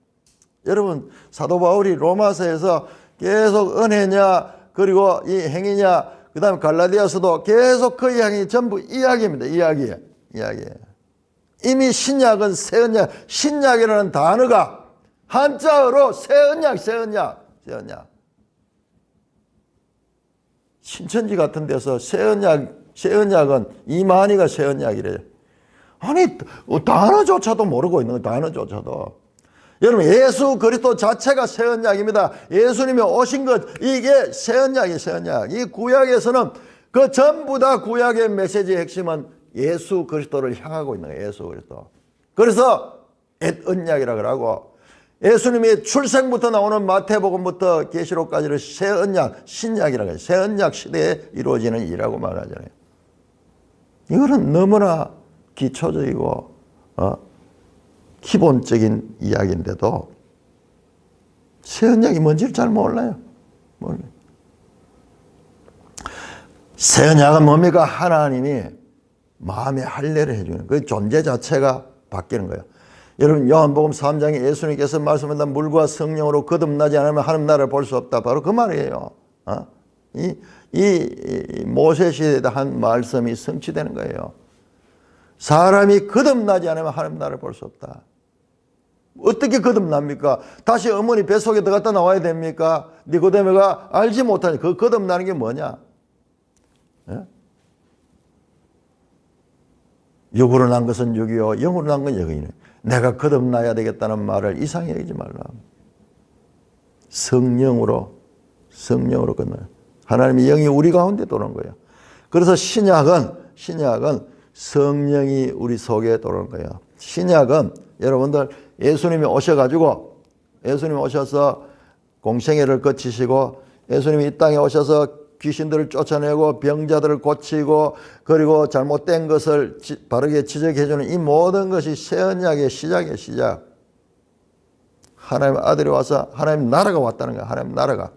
여러분 사도 바울이 로마서에서 계속 은혜냐 그리고 이 행위냐 그 다음에 갈라디아서도 계속 그 이야기 전부 이야기입니다. 이야기예요. 이미 신약은 새 언약, 신약이라는 단어가 한자어로 새 언약. 신천지 같은 데서 새 언약은 이만희가 새 언약이래요. 아니 단어조차도 모르고 있는 거예요. 단어조차도. 여러분 예수 그리스도 자체가 새 언약입니다. 예수님이 오신 것 이게 새 언약이에요. 새 언약. 이 구약에서는 그 전부 다 구약의 메시지의 핵심은 예수 그리스도를 향하고 있는 거예요. 예수 그리스도. 그래서 옛 언약이라고 하고 예수님이 출생부터 나오는 마태복음부터 계시록까지를 새 언약, 신약이라고 해요. 새 언약 시대에 이루어지는 일이라고 말하잖아요. 이거는 너무나 기초적이고 기본적인 이야기인데도 새 언약이 뭔지를 잘 몰라요. 새 언약은 뭡니까? 하나님이 마음에 할례를 해주는 그 존재 자체가 바뀌는 거예요. 여러분 요한복음 3장에 예수님께서 말씀하신 물과 성령으로 거듭나지 않으면 하나님 나라를 볼 수 없다. 바로 그 말이에요. 이 모세 시대에 한 말씀이 성취되는 거예요. 사람이 거듭나지 않으면 하나님 나라를 볼 수 없다. 어떻게 거듭납니까? 다시 어머니 뱃속에 들어갔다 나와야 됩니까? 니고데모가 알지 못하니 그 거듭나는 게 뭐냐? 육으로 난 것은 육이요 영으로 난 건 영이네. 내가 거듭나야 되겠다는 말을 이상히 여기지 말라. 성령으로 거듭나요. 하나님의 영이 우리 가운데 도는 거예요. 그래서 신약은 성령이 우리 속에 도는 거예요. 신약은 여러분들 예수님이 오셔서 공생애를 거치시고 예수님이 이 땅에 오셔서 귀신들을 쫓아내고 병자들을 고치고 그리고 잘못된 것을 바르게 지적해주는 이 모든 것이 새 언약의 시작이에요. 시작. 하나님의 아들이 와서 하나님 나라가 왔다는 거예요. 하나님 나라가.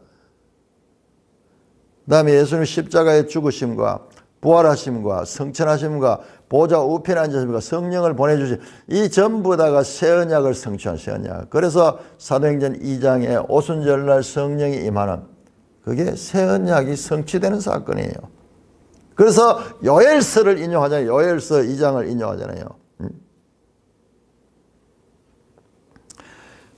그 다음에 예수님 십자가의 죽으심과 부활하심과 성천하심과 보좌 우편에 앉으심과 성령을 보내주신 이 전부 다가 새 언약을 성취한 새 언약. 그래서 사도행전 2장에 오순절날 성령이 임하는 그게 새 언약이 성취되는 사건이에요. 그래서 요엘서를 인용하잖아요. 요엘서 2장을 인용하잖아요.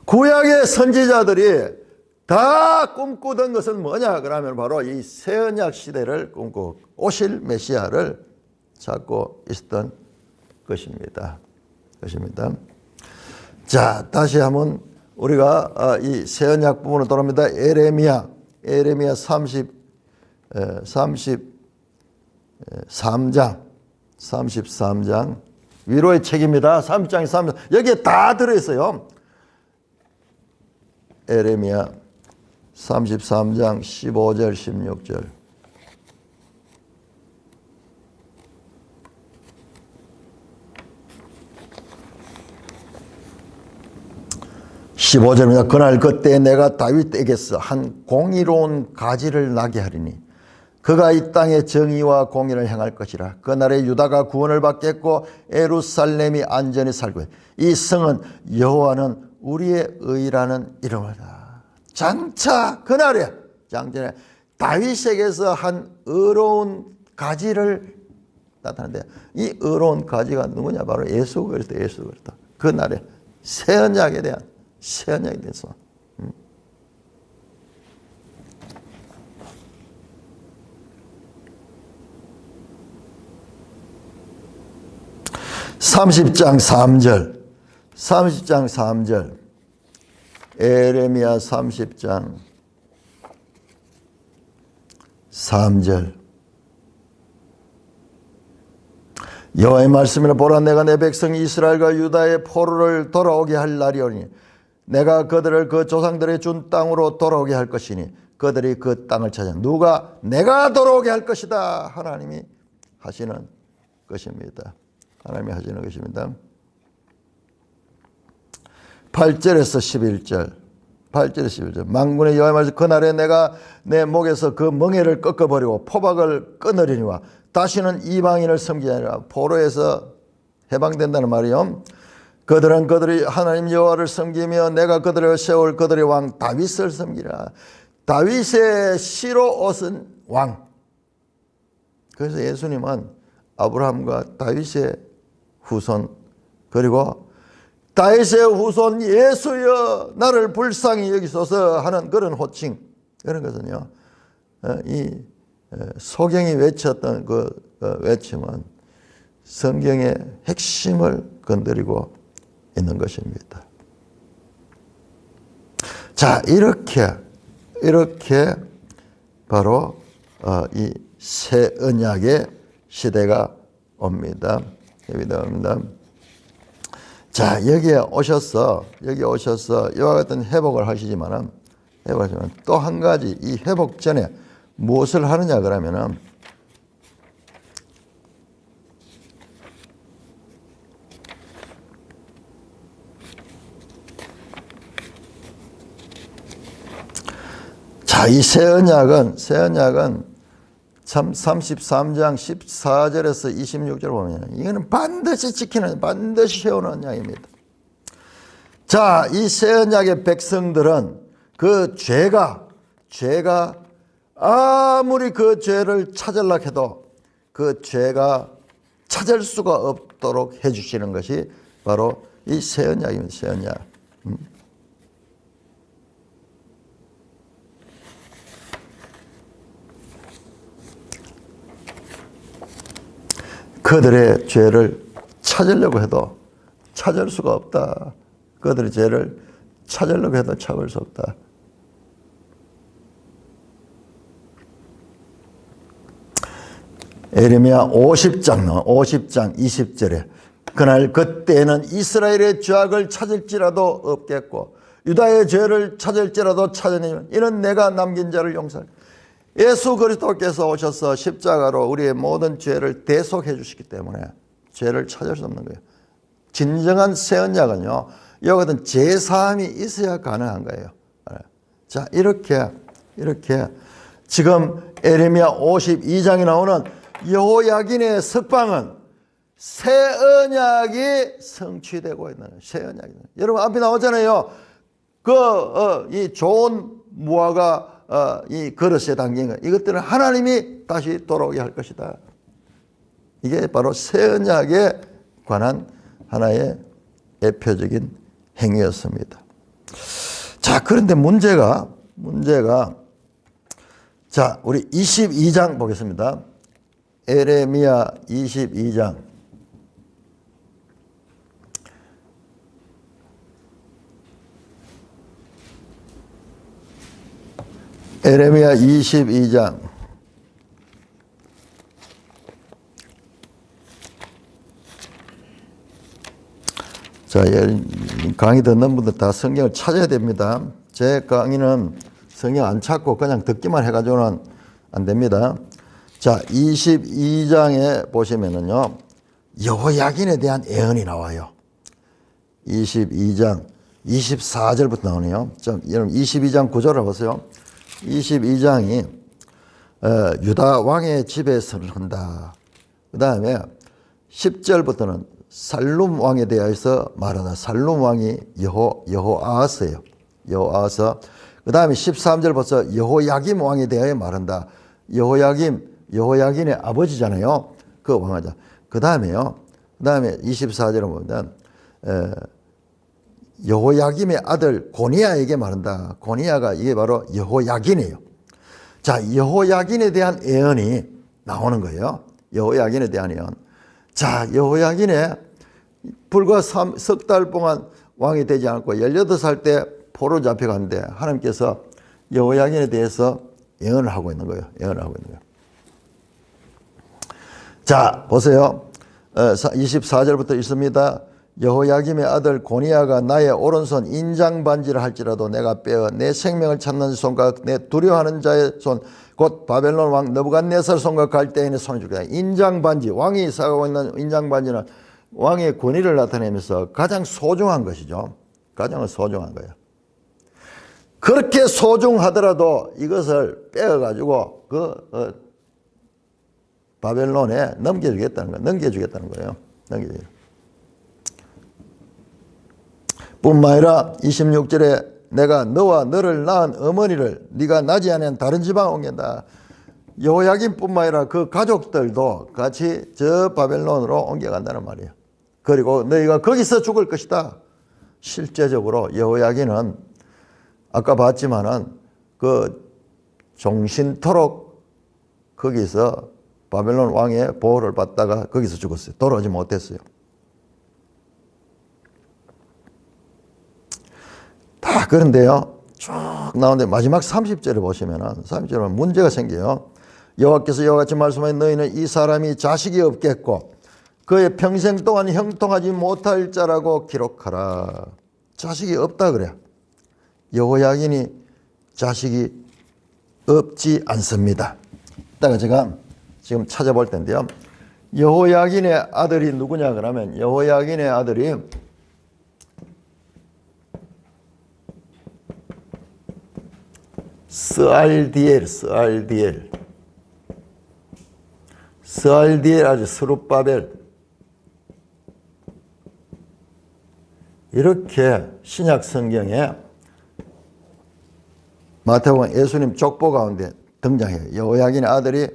구약의 선지자들이 다 꿈꾸던 것은 뭐냐? 그러면 바로 이 새 언약 시대를 꿈꾸고 오실 메시아를 찾고 있었던 것입니다. 자, 다시 한번 우리가 이 새 언약 부분으로 돌아옵니다. 에레미야 33장 위로의 책입니다. 30장 3절 여기에 다 들어있어요. 에레미야 33장 15절 16절 15절입니다. 그날 그때 내가 다윗에게서 한 공의로운 가지를 나게 하리니 그가 이 땅에 정의와 공의를 행할 것이라. 그날에 유다가 구원을 받겠고 예루살렘이 안전히 살고 이 성은 여호와는 우리의 의라는 이름을 다. 장차 그날에 장전에 다윗에게서 한 의로운 가지를 나타내는데 이 의로운 가지가 누구냐? 바로 예수 그리스도. 예수 그리스도. 그날에 새 언약에 대한 새 언약에 대해서 30장 3절 에레미야 30장 3절 여호와의 말씀이라. 보라, 내가 내 백성 이스라엘과 유다의 포로를 돌아오게 할 날이 오니 내가 그들을 그 조상들의 준 땅으로 돌아오게 할 것이니 그들이 그 땅을 찾아. 누가? 내가 돌아오게 할 것이다. 하나님이 하시는 것입니다. 하나님이 하시는 것입니다. 8절에서 11절 8절에서 11절 만군의 여호와의 말씀. 그날에 내가 내 목에서 그 멍에를 꺾어버리고 포박을 끊으리니와 다시는 이방인을 섬기지 아니라. 포로에서 해방된다는 말이요. 그들은 그들이 하나님 여호와를 섬기며 내가 그들을 세울 그들의 왕 다윗을 섬기라. 다윗의 씨로 얻은 왕. 그래서 예수님은 아브라함과 다윗의 후손, 그리고 다윗의 후손 예수여 나를 불쌍히 여기소서 하는 그런 호칭, 그런 것은요, 이 소경이 외쳤던 그 외침은 성경의 핵심을 건드리고 있는 것입니다. 자, 이렇게 바로 이 새 언약의 시대가 옵니다. 자, 여기 오셔서 이와 같은 회복을 하시지만은 또 한 가지 이 회복 전에 무엇을 하느냐 그러면은 자, 이 새 언약은 참 33장 14절에서 26절 보면 이거는 반드시 지키는, 반드시 세우는 언약입니다. 자, 이 새 언약의 백성들은 그 죄가 아무리 그 죄를 찾으려 해도 그 죄가 찾을 수가 없도록 해주시는 것이 바로 이 새 언약입니다. 새 언약. 그들의 죄를 찾으려고 해도 찾을 수가 없다. 그들의 죄를 찾으려고 해도 찾을 수 없다. 에레미야 50장 20절에 그날 그때는 이스라엘의 죄악을 찾을지라도 없겠고 유다의 죄를 찾을지라도 찾으니 이는 내가 남긴 자를 용서할. 예수 그리스도께서 오셔서 십자가로 우리의 모든 죄를 대속해 주시기 때문에 죄를 찾을 수 없는 거예요. 진정한 새 언약은요, 이와 같은 제사함이 있어야 가능한 거예요. 자, 이렇게 지금 에레미야 52장에 나오는 여호야긴의 석방은 새 언약이 성취되고 있는 새 언약이에요. 여러분 앞에 나오잖아요. 이 좋은 무화과 이 그릇에 담긴 것, 이것들은 하나님이 다시 돌아오게 할 것이다. 이게 바로 새 언약에 관한 하나의 대표적인 행위였습니다. 자, 그런데 문제가 자, 우리 22장 보겠습니다. 에레미야 22장. 에레미야 22장 자, 강의 듣는 분들 다 성경을 찾아야 됩니다. 제 강의는 성경 안 찾고 그냥 듣기만 해가지고는 안 됩니다. 자, 22장에 보시면은요, 여호야긴에 대한 예언이 나와요. 22장 24절부터 나오네요. 여러분 22장 9절을 보세요. 22장이 유다 왕의 집에 선을 한다. 그 다음에 10절부터는 살룸 왕에 대해서 말하다. 살룸 왕이 여호아하스예요. 여호아하스. 그 다음에 13절부터 여호야김 왕에 대하여 말한다. 여호야긴의 아버지잖아요. 그 왕하자. 그 다음에 24절을 보면 여호야김의 아들 고니야에게 말한다. 고니야가 이게 바로 여호야긴이에요. 자, 여호야긴에 대한 예언이 나오는 거예요. 여호야긴에 대한 예언. 자, 여호야긴에 불과 석 달 동안 왕이 되지 않고 18살 때 포로 잡혀갔는데 하나님께서 여호야긴에 대해서 예언을 하고 있는 거예요. 예언을 하고 있는 거예요. 자, 보세요. 24절부터 있습니다. 여호야김의 아들 고니야가 나의 오른손 인장 반지를 할지라도 내가 빼어 내 생명을 찾는 손과 내 두려워하는 자의 손 곧 바벨론 왕 느부갓네살 손과 갈대인의 손을 주겠다. 인장 반지, 왕이 사가고 있는 인장 반지는 왕의 권위를 나타내면서 가장 소중한 것이죠. 가장 소중한 거예요. 그렇게 소중하더라도 이것을 빼어가지고 바벨론에 넘겨주겠다는 거예요. 넘겨주겠다는 거예요. 뿐만 아니라 26절에 내가 너와 너를 낳은 어머니를 네가 나지 않은 다른 지방에 옮긴다. 여호야김뿐만 아니라 그 가족들도 같이 저 바벨론으로 옮겨간다는 말이에요. 그리고 너희가 거기서 죽을 것이다. 실제적으로 여호야긴은 아까 봤지만은 그 종신토록 거기서 바벨론 왕의 보호를 받다가 거기서 죽었어요. 돌아오지 못했어요. 다 그런데요, 쭉 나오는데 마지막 30절에 보시면은 30절에 문제가 생겨요. 여호와께서 이와 같이 말씀하신 너희는 이 사람이 자식이 없겠고 그의 평생 동안 형통하지 못할 자라고 기록하라. 자식이 없다 그래요. 여호야긴이 자식이 없지 않습니다. 이따가 제가 지금 찾아볼 텐데요. 여호야긴의 아들이 누구냐 그러면 여호야긴의 아들이 스알디엘 아주 스룹바벨 이렇게 신약 성경에 마태복음 예수님 족보 가운데 등장해요. 여호야긴의 아들이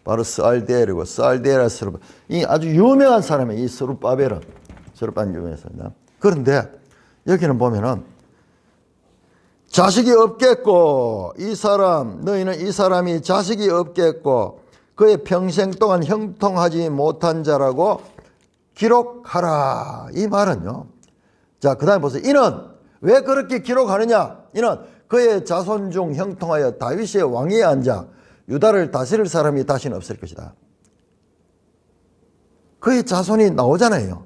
바로 스알디엘이고 스알디엘과 스룹 이 아주 유명한 사람이에요. 이 스룹바벨은 유명했습니다. 그런데 여기는 보면은 자식이 없겠고 너희는 이 사람이 자식이 없겠고 그의 평생 동안 형통하지 못한 자라고 기록하라. 이 말은요. 자, 그 다음에 보세요. 이는 왜 그렇게 기록하느냐? 이는 그의 자손 중 형통하여 다윗의 왕위에 앉아 유다를 다스릴 사람이 다시는 없을 것이다. 그의 자손이 나오잖아요.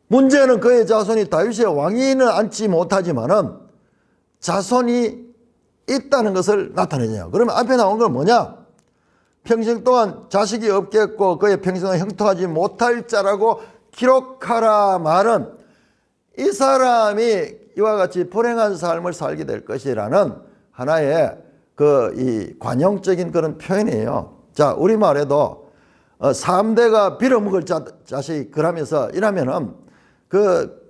문제는 그의 자손이 다윗의 왕위는 앉지 못하지만은 자손이 있다는 것을 나타내잖아요. 그러면 앞에 나온 건 뭐냐? 평생 동안 자식이 없겠고 그의 평생을 형통하지 못할 자라고 기록하라 말은 이 사람이 이와 같이 불행한 삶을 살게 될 것이라는 하나의 이 관용적인 그런 표현이에요. 자, 우리말에도 3대가 빌어먹을 자식 그러면서 이러면은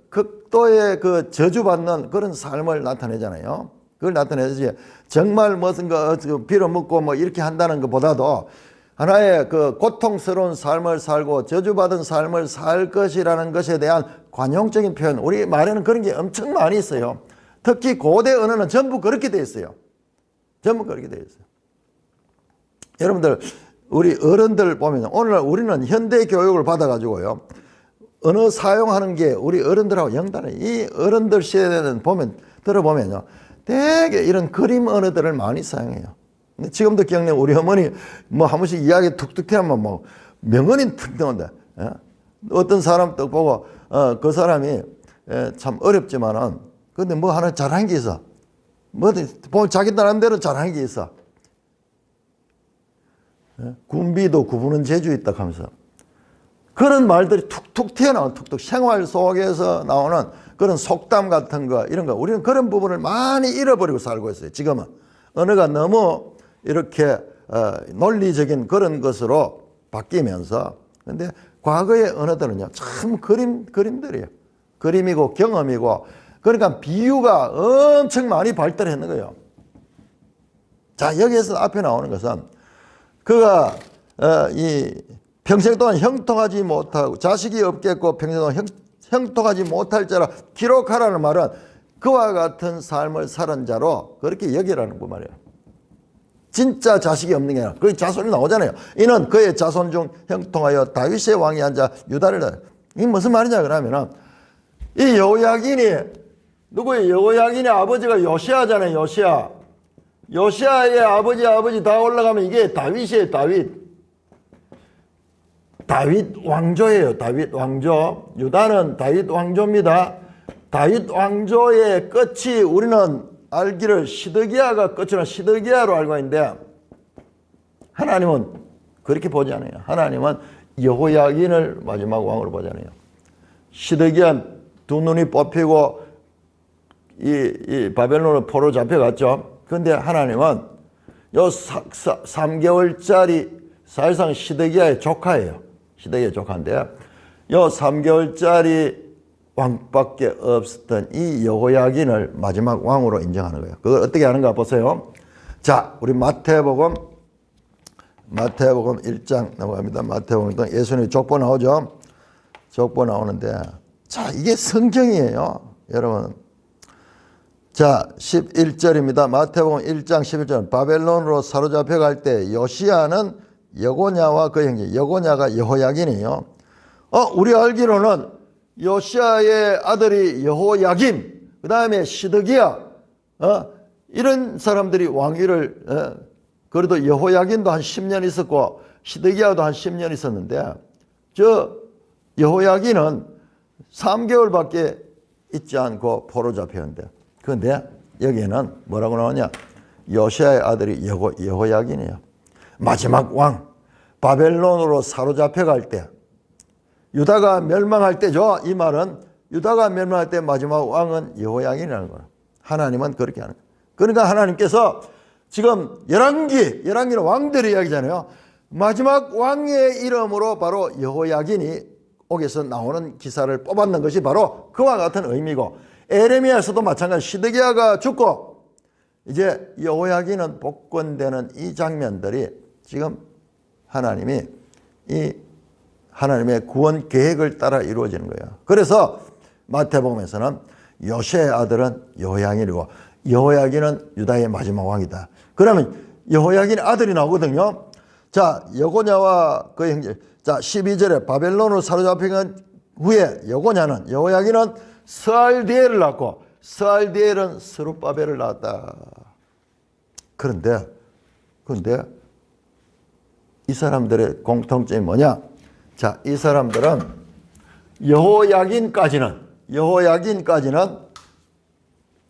극도의 저주받는 그런 삶을 나타내잖아요. 그걸 나타내지 정말 무슨 빌어먹고 뭐 이렇게 한다는 것보다도 하나의 고통스러운 삶을 살고 저주받은 삶을 살 것이라는 것에 대한 관용적인 표현. 우리 말에는 그런 게 엄청 많이 있어요. 특히 고대 언어는 전부 그렇게 돼 있어요. 전부 그렇게 돼 있어요. 여러분들 우리 어른들 보면 오늘날 우리는 현대 교육을 받아가지고요. 언어 사용하는 게 우리 어른들하고 영달라요. 이 어른들 시대에는 들어보면요. 되게 이런 그림 언어들을 많이 사용해요. 근데 지금도 기억나요. 우리 어머니 뭐 한 번씩 이야기 툭툭 튀면 뭐 명언이 툭 나온다. 어떤 사람 또 보고 그 사람이 참 어렵지만은 근데 뭐 하나 잘한 게 있어. 뭐 보면 자기 나름대로 잘한 게 있어. 군비도 구부는 재주 있다 하면서 그런 말들이 툭툭 튀어나온 툭툭 생활 속에서 나오는 그런 속담 같은 거 이런 거 우리는 그런 부분을 많이 잃어버리고 살고 있어요. 지금은 언어가 너무 이렇게 논리적인 그런 것으로 바뀌면서 근데 과거의 언어들은요 참 그림들이에요. 그림이고 경험이고 그러니까 비유가 엄청 많이 발달했는 거예요. 자 여기에서 앞에 나오는 것은 그가 이 평생 동안 형통하지 못하고 자식이 없겠고 평생 동안 형통하지 못할 자라 기록하라는 말은 그와 같은 삶을 살은 자로 그렇게 여기라는 거 말이에요. 진짜 자식이 없는 게 아니라 그 자손이 나오잖아요. 이는 그의 자손 중 형통하여 다윗의 왕이 앉아 유다를 이게 무슨 말이냐 그러면은 이 여호야긴이 누구의 여호야긴의 아버지가 요시아잖아요. 요시아의 아버지 다 올라가면 이게 다윗이에요. 다윗 왕조예요. 다윗 왕조. 유다는 다윗 왕조입니다. 다윗 왕조의 끝이 우리는 알기를 시드기야가 끝이나 시드기야로 알고 있는데 하나님은 그렇게 보지 않아요. 하나님은 여호야긴을 마지막 왕으로 보지 않아요. 시드기야 두 눈이 뽑히고 이 바벨론으로 포로 잡혀갔죠. 그런데 하나님은 요 3개월짜리 사실상 시드기야의 조카예요. 시드기야의 조카인데 요 3개월짜리 왕밖에 없었던 이 여호야긴을 마지막 왕으로 인정하는 거예요. 그걸 어떻게 하는가 보세요. 자, 우리 마태복음 1장 넘어갑니다. 마태복음 예수님의 족보 나오죠. 족보 나오는데 자, 이게 성경이에요. 여러분. 자, 11절입니다. 마태복음 1장 11절. 바벨론으로 사로잡혀 갈 때 요시야는 여고냐와 그 형제, 여고냐가 여호야긴이에요. 우리 알기로는 요시야의 아들이 여호야김, 그 다음에 시드기야, 이런 사람들이 왕위를, 그래도 여호야긴도 한 10년 있었고, 시드기야도 한 10년 있었는데, 저 여호야긴은 3개월밖에 있지 않고 포로 잡혔는데, 그런데 여기에는 뭐라고 나오냐? 요시야의 아들이 여호야긴이에요. 마지막 왕, 바벨론으로 사로잡혀 갈 때, 유다가 멸망할 때죠. 이 말은 유다가 멸망할 때 마지막 왕은 여호야긴이라는 거예요. 하나님은 그렇게 하는 거예요. 그러니까 하나님께서 지금 열왕기는 왕들의 이야기잖아요. 마지막 왕의 이름으로 바로 여호야긴이 옥에서 나오는 기사를 뽑았는 것이 바로 그와 같은 의미고 에레미야에서도 마찬가지 시드기야가 죽고 이제 여호야긴은 복권되는 이 장면들이 지금 하나님의 구원 계획을 따라 이루어지는 거예요. 그래서 마태복음에서는 요시아의 아들은 여호야긴이고 여호야긴은 유다의 마지막 왕이다. 그러면 여호야긴의 아들이 나오거든요. 자, 여고냐와 그 형제. 자, 12절에 바벨론으로 사로잡힌 후에 여호야긴은 스알디엘을 낳고 스알디엘은 스룹바벨을 낳았다. 그런데 이 사람들의 공통점이 뭐냐? 자, 이 사람들은 여호야긴까지는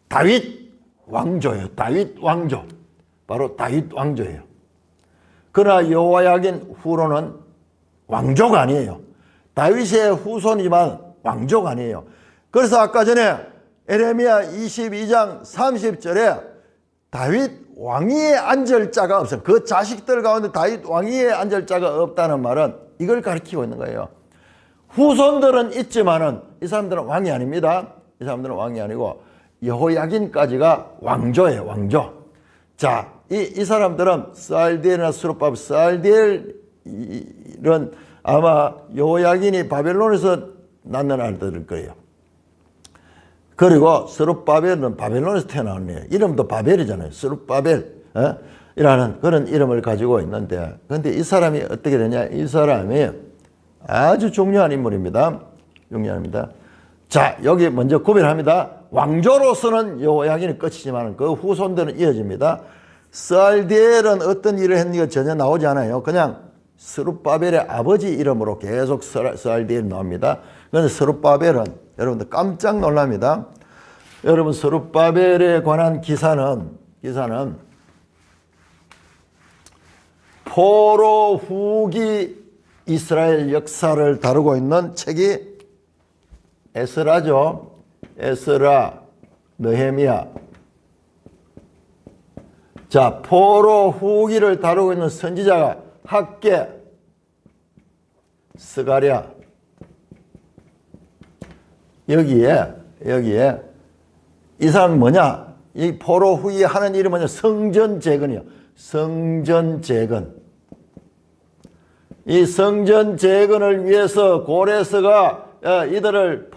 다윗 왕조예요. 다윗 왕조. 바로 다윗 왕조예요. 그러나 여호야긴 후로는 왕조가 아니에요. 다윗의 후손이지만 왕조가 아니에요. 그래서 아까 전에 에레미야 22장 30절에 다윗 왕위에 앉을 자가 없어. 그 자식들 가운데 다윗 왕위에 앉을 자가 없다는 말은 이걸 가리키고 있는 거예요. 후손들은 있지만은 이 사람들은 왕이 아닙니다. 이 사람들은 왕이 아니고 여호야긴까지가 왕조예요. 왕조. 자, 이 사람들은 스알디엘이나 스룹바벨, 스알디엘은 아마 여호야긴이 바벨론에서 낳는 아들일 거예요. 그리고 스룹바벨은 바벨론에서 태어난 애예요. 이름도 바벨이잖아요. 스룹바벨 이라는 그런 이름을 가지고 있는데, 그런데 이 사람이 어떻게 되냐? 이 사람이 아주 중요한 인물입니다. 중요합니다. 자, 여기 먼저 구별합니다. 왕조로서는 여호야긴이 끝이지만 그 후손들은 이어집니다. 스알디엘은 어떤 일을 했는지가 전혀 나오지 않아요. 그냥 스룹바벨의 아버지 이름으로 계속 스알디엘이 나옵니다. 그런데 스룹바벨은 여러분들 깜짝 놀랍니다. 여러분 스룹바벨에 관한 기사는 포로 후기 이스라엘 역사를 다루고 있는 책이 에스라죠. 에스라, 느헤미야. 자, 포로 후기를 다루고 있는 선지자가 학개, 스가랴. 여기에 이 사람 뭐냐? 이 포로 후기 하는 일이 뭐냐? 성전 재건이요. 성전 재건. 이 성전 재건을 위해서 고레스가 이들을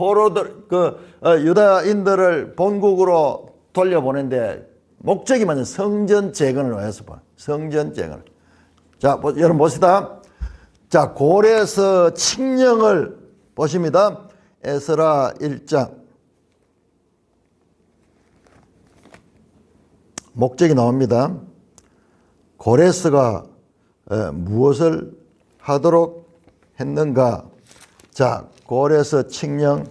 유다인들을 본국으로 돌려보낸데 목적이 뭐냐? 성전 재건을 위해서 봐. 성전 재건. 자, 여러분 봅시다. 자, 고레스 칙령을 보십니다. 에스라 1장. 목적이 나옵니다. 고레스가 무엇을 하도록 했는가? 자, 고레스 칙령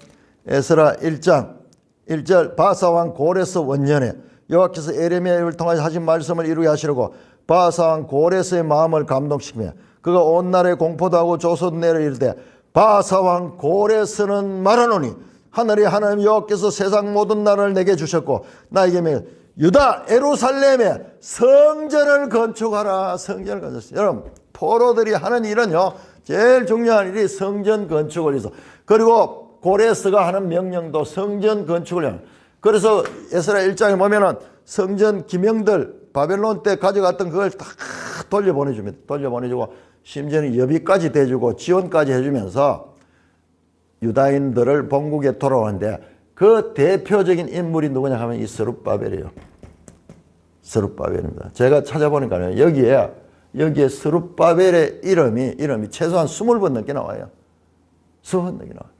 에스라 1장 1절 바사왕 고레스 원년에 여호와께서 에레미야를 통하여 하신 말씀을 이루게 하시려고 바사왕 고레스의 마음을 감동시키며 그가 온 나라에 공포도 하고 조소도 내려 이르되 바사왕 고레스는 말하노니 하늘의 하나님 여호와께서 세상 모든 나라를 내게 주셨고 나에게 명 유다 예루살렘에 성전을 건축하라. 성전을 건축하라. 여러분 포로들이 하는 일은요 제일 중요한 일이 성전 건축을 해서 그리고 고레스가 하는 명령도 성전 건축을 해요. 그래서 에스라 1장에 보면은 성전 기명들 바벨론 때 가져갔던 그걸 다 돌려보내줍니다. 돌려보내주고 심지어는 여비까지 대주고 지원까지 해주면서 유다인들을 본국에 돌아오는데 그 대표적인 인물이 누구냐 하면 이 스룹바벨이에요. 스룹바벨입니다. 제가 찾아보니까요 여기에 스룹바벨의 이름이 최소한 20번 넘게 나와요. 20번 넘게 나와요.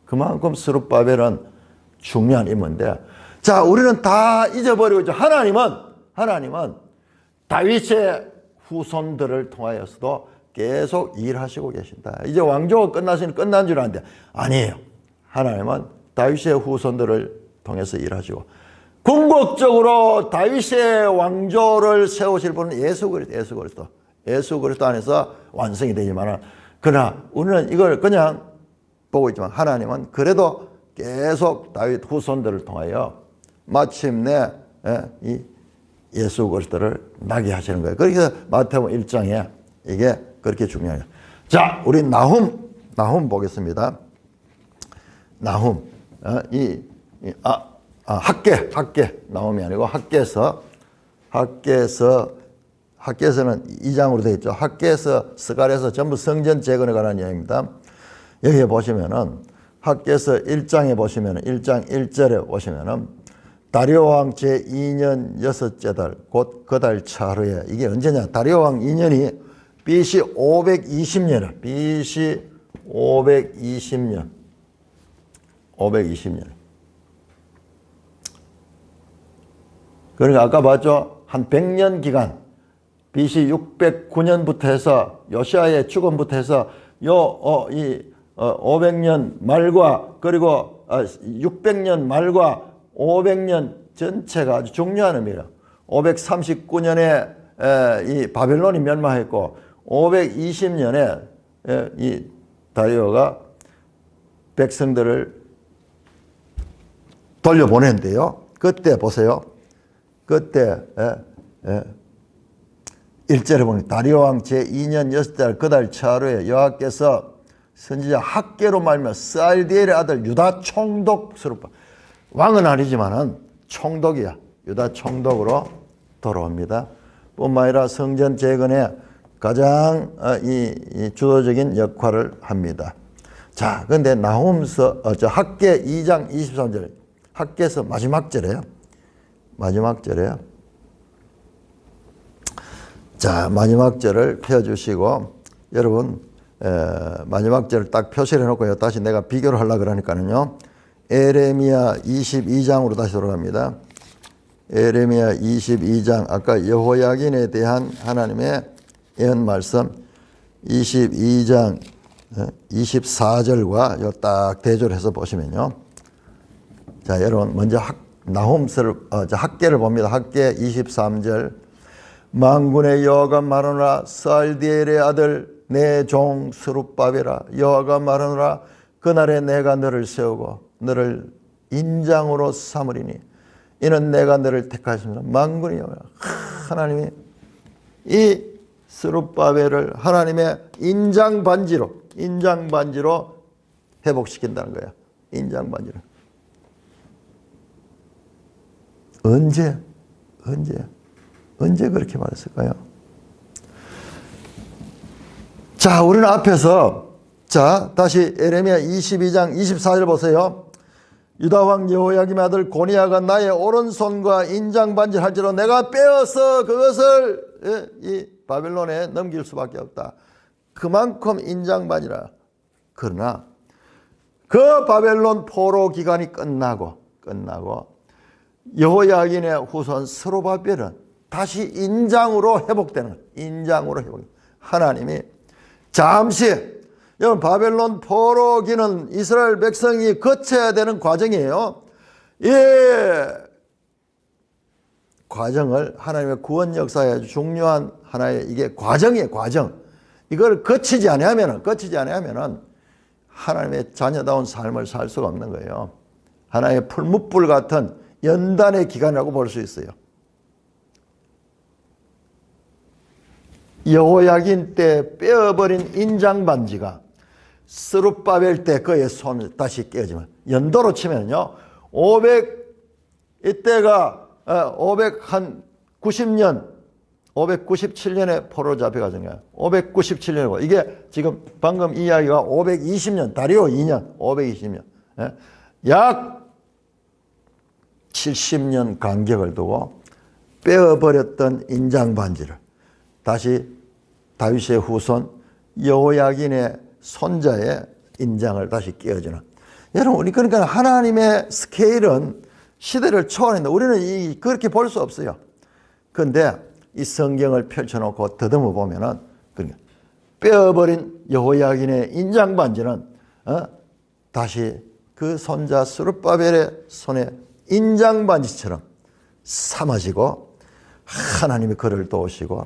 그만큼 스룹바벨은 중요한 인물인데 자 우리는 다 잊어버리고 있죠. 하나님은 다윗의 후손들을 통하여서도 계속 일하시고 계신다. 이제 왕조가 끝났으니 끝난 줄 아는데 아니에요. 하나님은 다윗의 후손들을 통해서 일하시고 궁극적으로 다윗의 왕조를 세우실 분은 예수 그리스도 안에서 완성이 되지만 그러나 우리는 이걸 그냥 보고 있지만 하나님은 그래도 계속 다윗 후손들을 통하여 마침내 이 예수 그리스도를 나게 하시는 거예요. 그래서 마태복음 1장에 이게 그렇게 중요해요. 자, 우리 나훔 보겠습니다. 나훔 학개 나훔이 아니고 학개서는 2장으로 되어 있죠. 학개서 스가랴서 전부 성전 재건에 관한 이야기입니다. 여기에 보시면은 학개서 1장에 보시면은 1장 1절에 보시면은 다리오 왕 제2년 6째 달 곧 그 달 차르에 이게 언제냐? 다리오 왕 2년이 BC 520년이에요. BC 520년. 그러니까 아까 봤죠? 한 100년 기간 BC 609년부터 해서 요시아의 죽음부터 해서 500년 말과 그리고 600년 말과 500년 전체가 아주 중요한 의미예요. 539년에 이 바벨론이 멸망했고 520년에 이 다리오가 백성들을 돌려보낸대요. 그때 보세요. 그때 1절에 보니 다리오 왕 제2년 6달 그 달 차루에 여호와께서 선지자 학개로 말미암아 스알디엘의 아들 유다 총독 스룹바 왕은 아니지만은 총독이야. 유다 총독으로 돌아옵니다. 뿐만 아니라 성전 재건에 가장 이 주도적인 역할을 합니다. 자, 그런데 나훔서 학개 2장 23절 학개서 마지막 절이에요. 자, 마지막 절을 펴주시고 여러분 마지막 절을 딱 표시를 해놓고요. 다시 내가 비교를 하려고 그러니까는요. 에레미야 22장으로 다시 돌아갑니다. 에레미야 22장 아까 여호야긴에 대한 하나님의 예언 말씀 22장 24절과 요 딱 대조해서 보시면요. 자, 여러분 먼저 학계를 봅니다. 학계 23절. 만군의 여호와가 말하노라 살디엘의 아들 내 종 스룹바벨아 여호와가 말하노라 그날에 내가 너를 세우고 너를 인장으로 삼으리니 이는 내가 너를 택하십니다. 만군의 여호와 하나님이 이 스룹바벨을 하나님의 인장 반지로 회복시킨다는 거예요. 인장 반지로. 언제 그렇게 말했을까요? 자, 우리는 앞에서 자, 다시 에레미야 22장 24절 보세요. 유다 왕 여호야김의 아들 고니야가 나의 오른손과 인장 반지를 할지로 내가 빼어서 그것을 이 바벨론에 넘길 수밖에 없다. 그만큼 인장 반지라. 그러나 그 바벨론 포로 기간이 끝나고 여호야긴의 후손 스룹바벨은 다시 인장으로 회복되는 하나님이 잠시 여러분 바벨론 포로기는 이스라엘 백성이 거쳐야 되는 과정이에요. 이 과정을 하나님의 구원 역사의 아주 중요한 하나의 이게 과정이에요. 과정. 이걸 거치지 아니하면은 하나님의 자녀다운 삶을 살 수가 없는 거예요. 하나의 풀무불 같은 연단의 기간이라고 볼 수 있어요. 여호야긴 때 빼어버린 인장 반지가 스룹바벨 때 그의 손을 다시 깨어지면 연도로 치면요 500 597년에 포로 잡혀가진 거예요. 597년이고 이게 지금 방금 이야기가 520년 다리오 2년 520년 약 70년 간격을 두고 빼어버렸던 인장 반지를 다시 다윗의 후손 여호야긴의 손자의 인장을 다시 끼워주는. 여러분, 우리 그러니까 하나님의 스케일은 시대를 초월했는데 우리는 그렇게 볼 수 없어요. 그런데 이 성경을 펼쳐놓고 더듬어 보면은 빼어버린 여호야긴의 인장 반지는 다시 그 손자 스룹바벨의 손에 인장 반지처럼 삼아지고 하나님이 그를 도우시고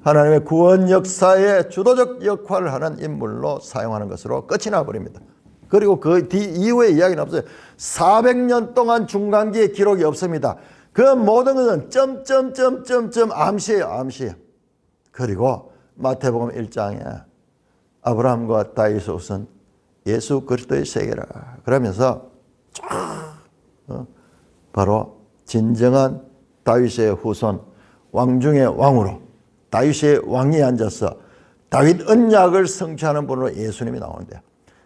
하나님의 구원 역사의 주도적 역할을 하는 인물로 사용하는 것으로 끝이 나버립니다. 그리고 그 뒤 이후의 이야기는 없어요. 400년 동안 중간기의 기록이 없습니다. 그 모든 것은 점점점점점 암시예요. 그리고 마태복음 1장에 아브라함과 다윗의 후손 예수 그리스도의 세계라 그러면서 바로 진정한 다윗의 후손 왕 중의 왕으로 다윗의 왕위에 앉아서 다윗 언약을 성취하는 분으로 예수님이 나오는데요.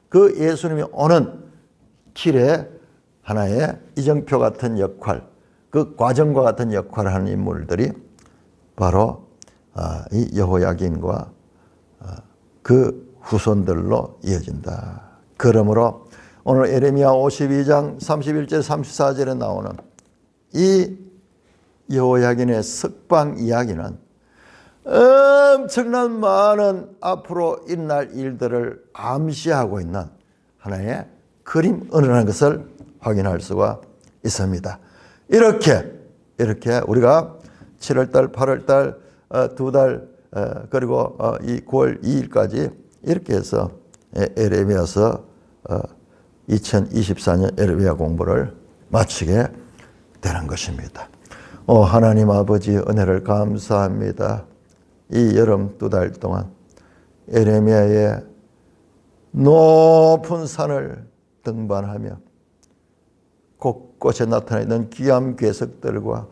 그 예수님이 오는 길에 하나의 이정표 같은 역할, 그 과정과 같은 역할을 하는 인물들이 바로 이 여호야긴과 그 후손들로 이어진다. 그러므로 오늘 에레미야 52장 31절 34절에 나오는 이 여호야긴의 석방 이야기는 엄청난 많은 앞으로 일어날 일들을 암시하고 있는 하나의 그림 은혜라는 것을 확인할 수가 있습니다. 이렇게 우리가 7월달, 8월달 두 달 그리고 이 9월 2일까지 이렇게 해서 에레미야서 2024년 에레미야 공부를 마치게 되는 것입니다. 하나님 아버지 은혜를 감사합니다. 이 여름 두 달 동안 에레미야의 높은 산을 등반하며 곳곳에 나타나 있는 귀암 괴석들과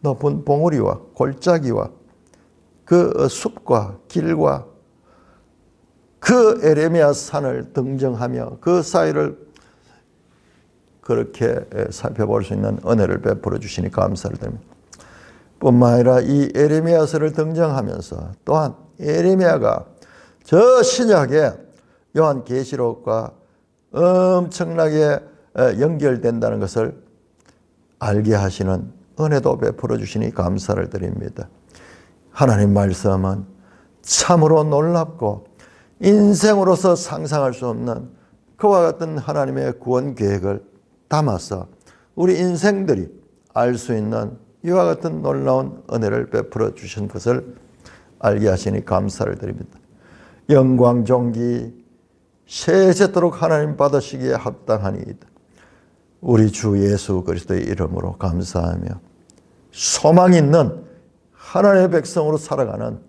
높은 봉우리와 골짜기와 그 숲과 길과 그 에레미야 산을 등정하며 그 사이를 그렇게 살펴볼 수 있는 은혜를 베풀어 주시니 감사를 드립니다. 뿐만 아니라 이 에레미야서를 등정하면서 또한 에레미야가 저 신약의 요한계시록과 엄청나게 연결된다는 것을 알게 하시는 은혜도 베풀어 주시니 감사를 드립니다. 하나님 말씀은 참으로 놀랍고 인생으로서 상상할 수 없는 그와 같은 하나님의 구원 계획을 담아서 우리 인생들이 알 수 있는 이와 같은 놀라운 은혜를 베풀어 주신 것을 알게 하시니 감사를 드립니다. 영광 존귀 세세토록 하나님 받으시기에 합당하니이다. 우리 주 예수 그리스도의 이름으로 감사하며 소망 있는 하나님의 백성으로 살아가는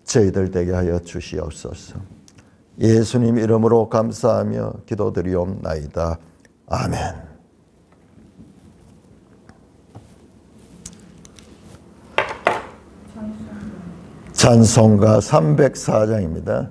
저희들 되게 하여 주시옵소서. 예수님 이름으로 감사하며 기도드리옵나이다. 아멘. 찬송가 304장입니다.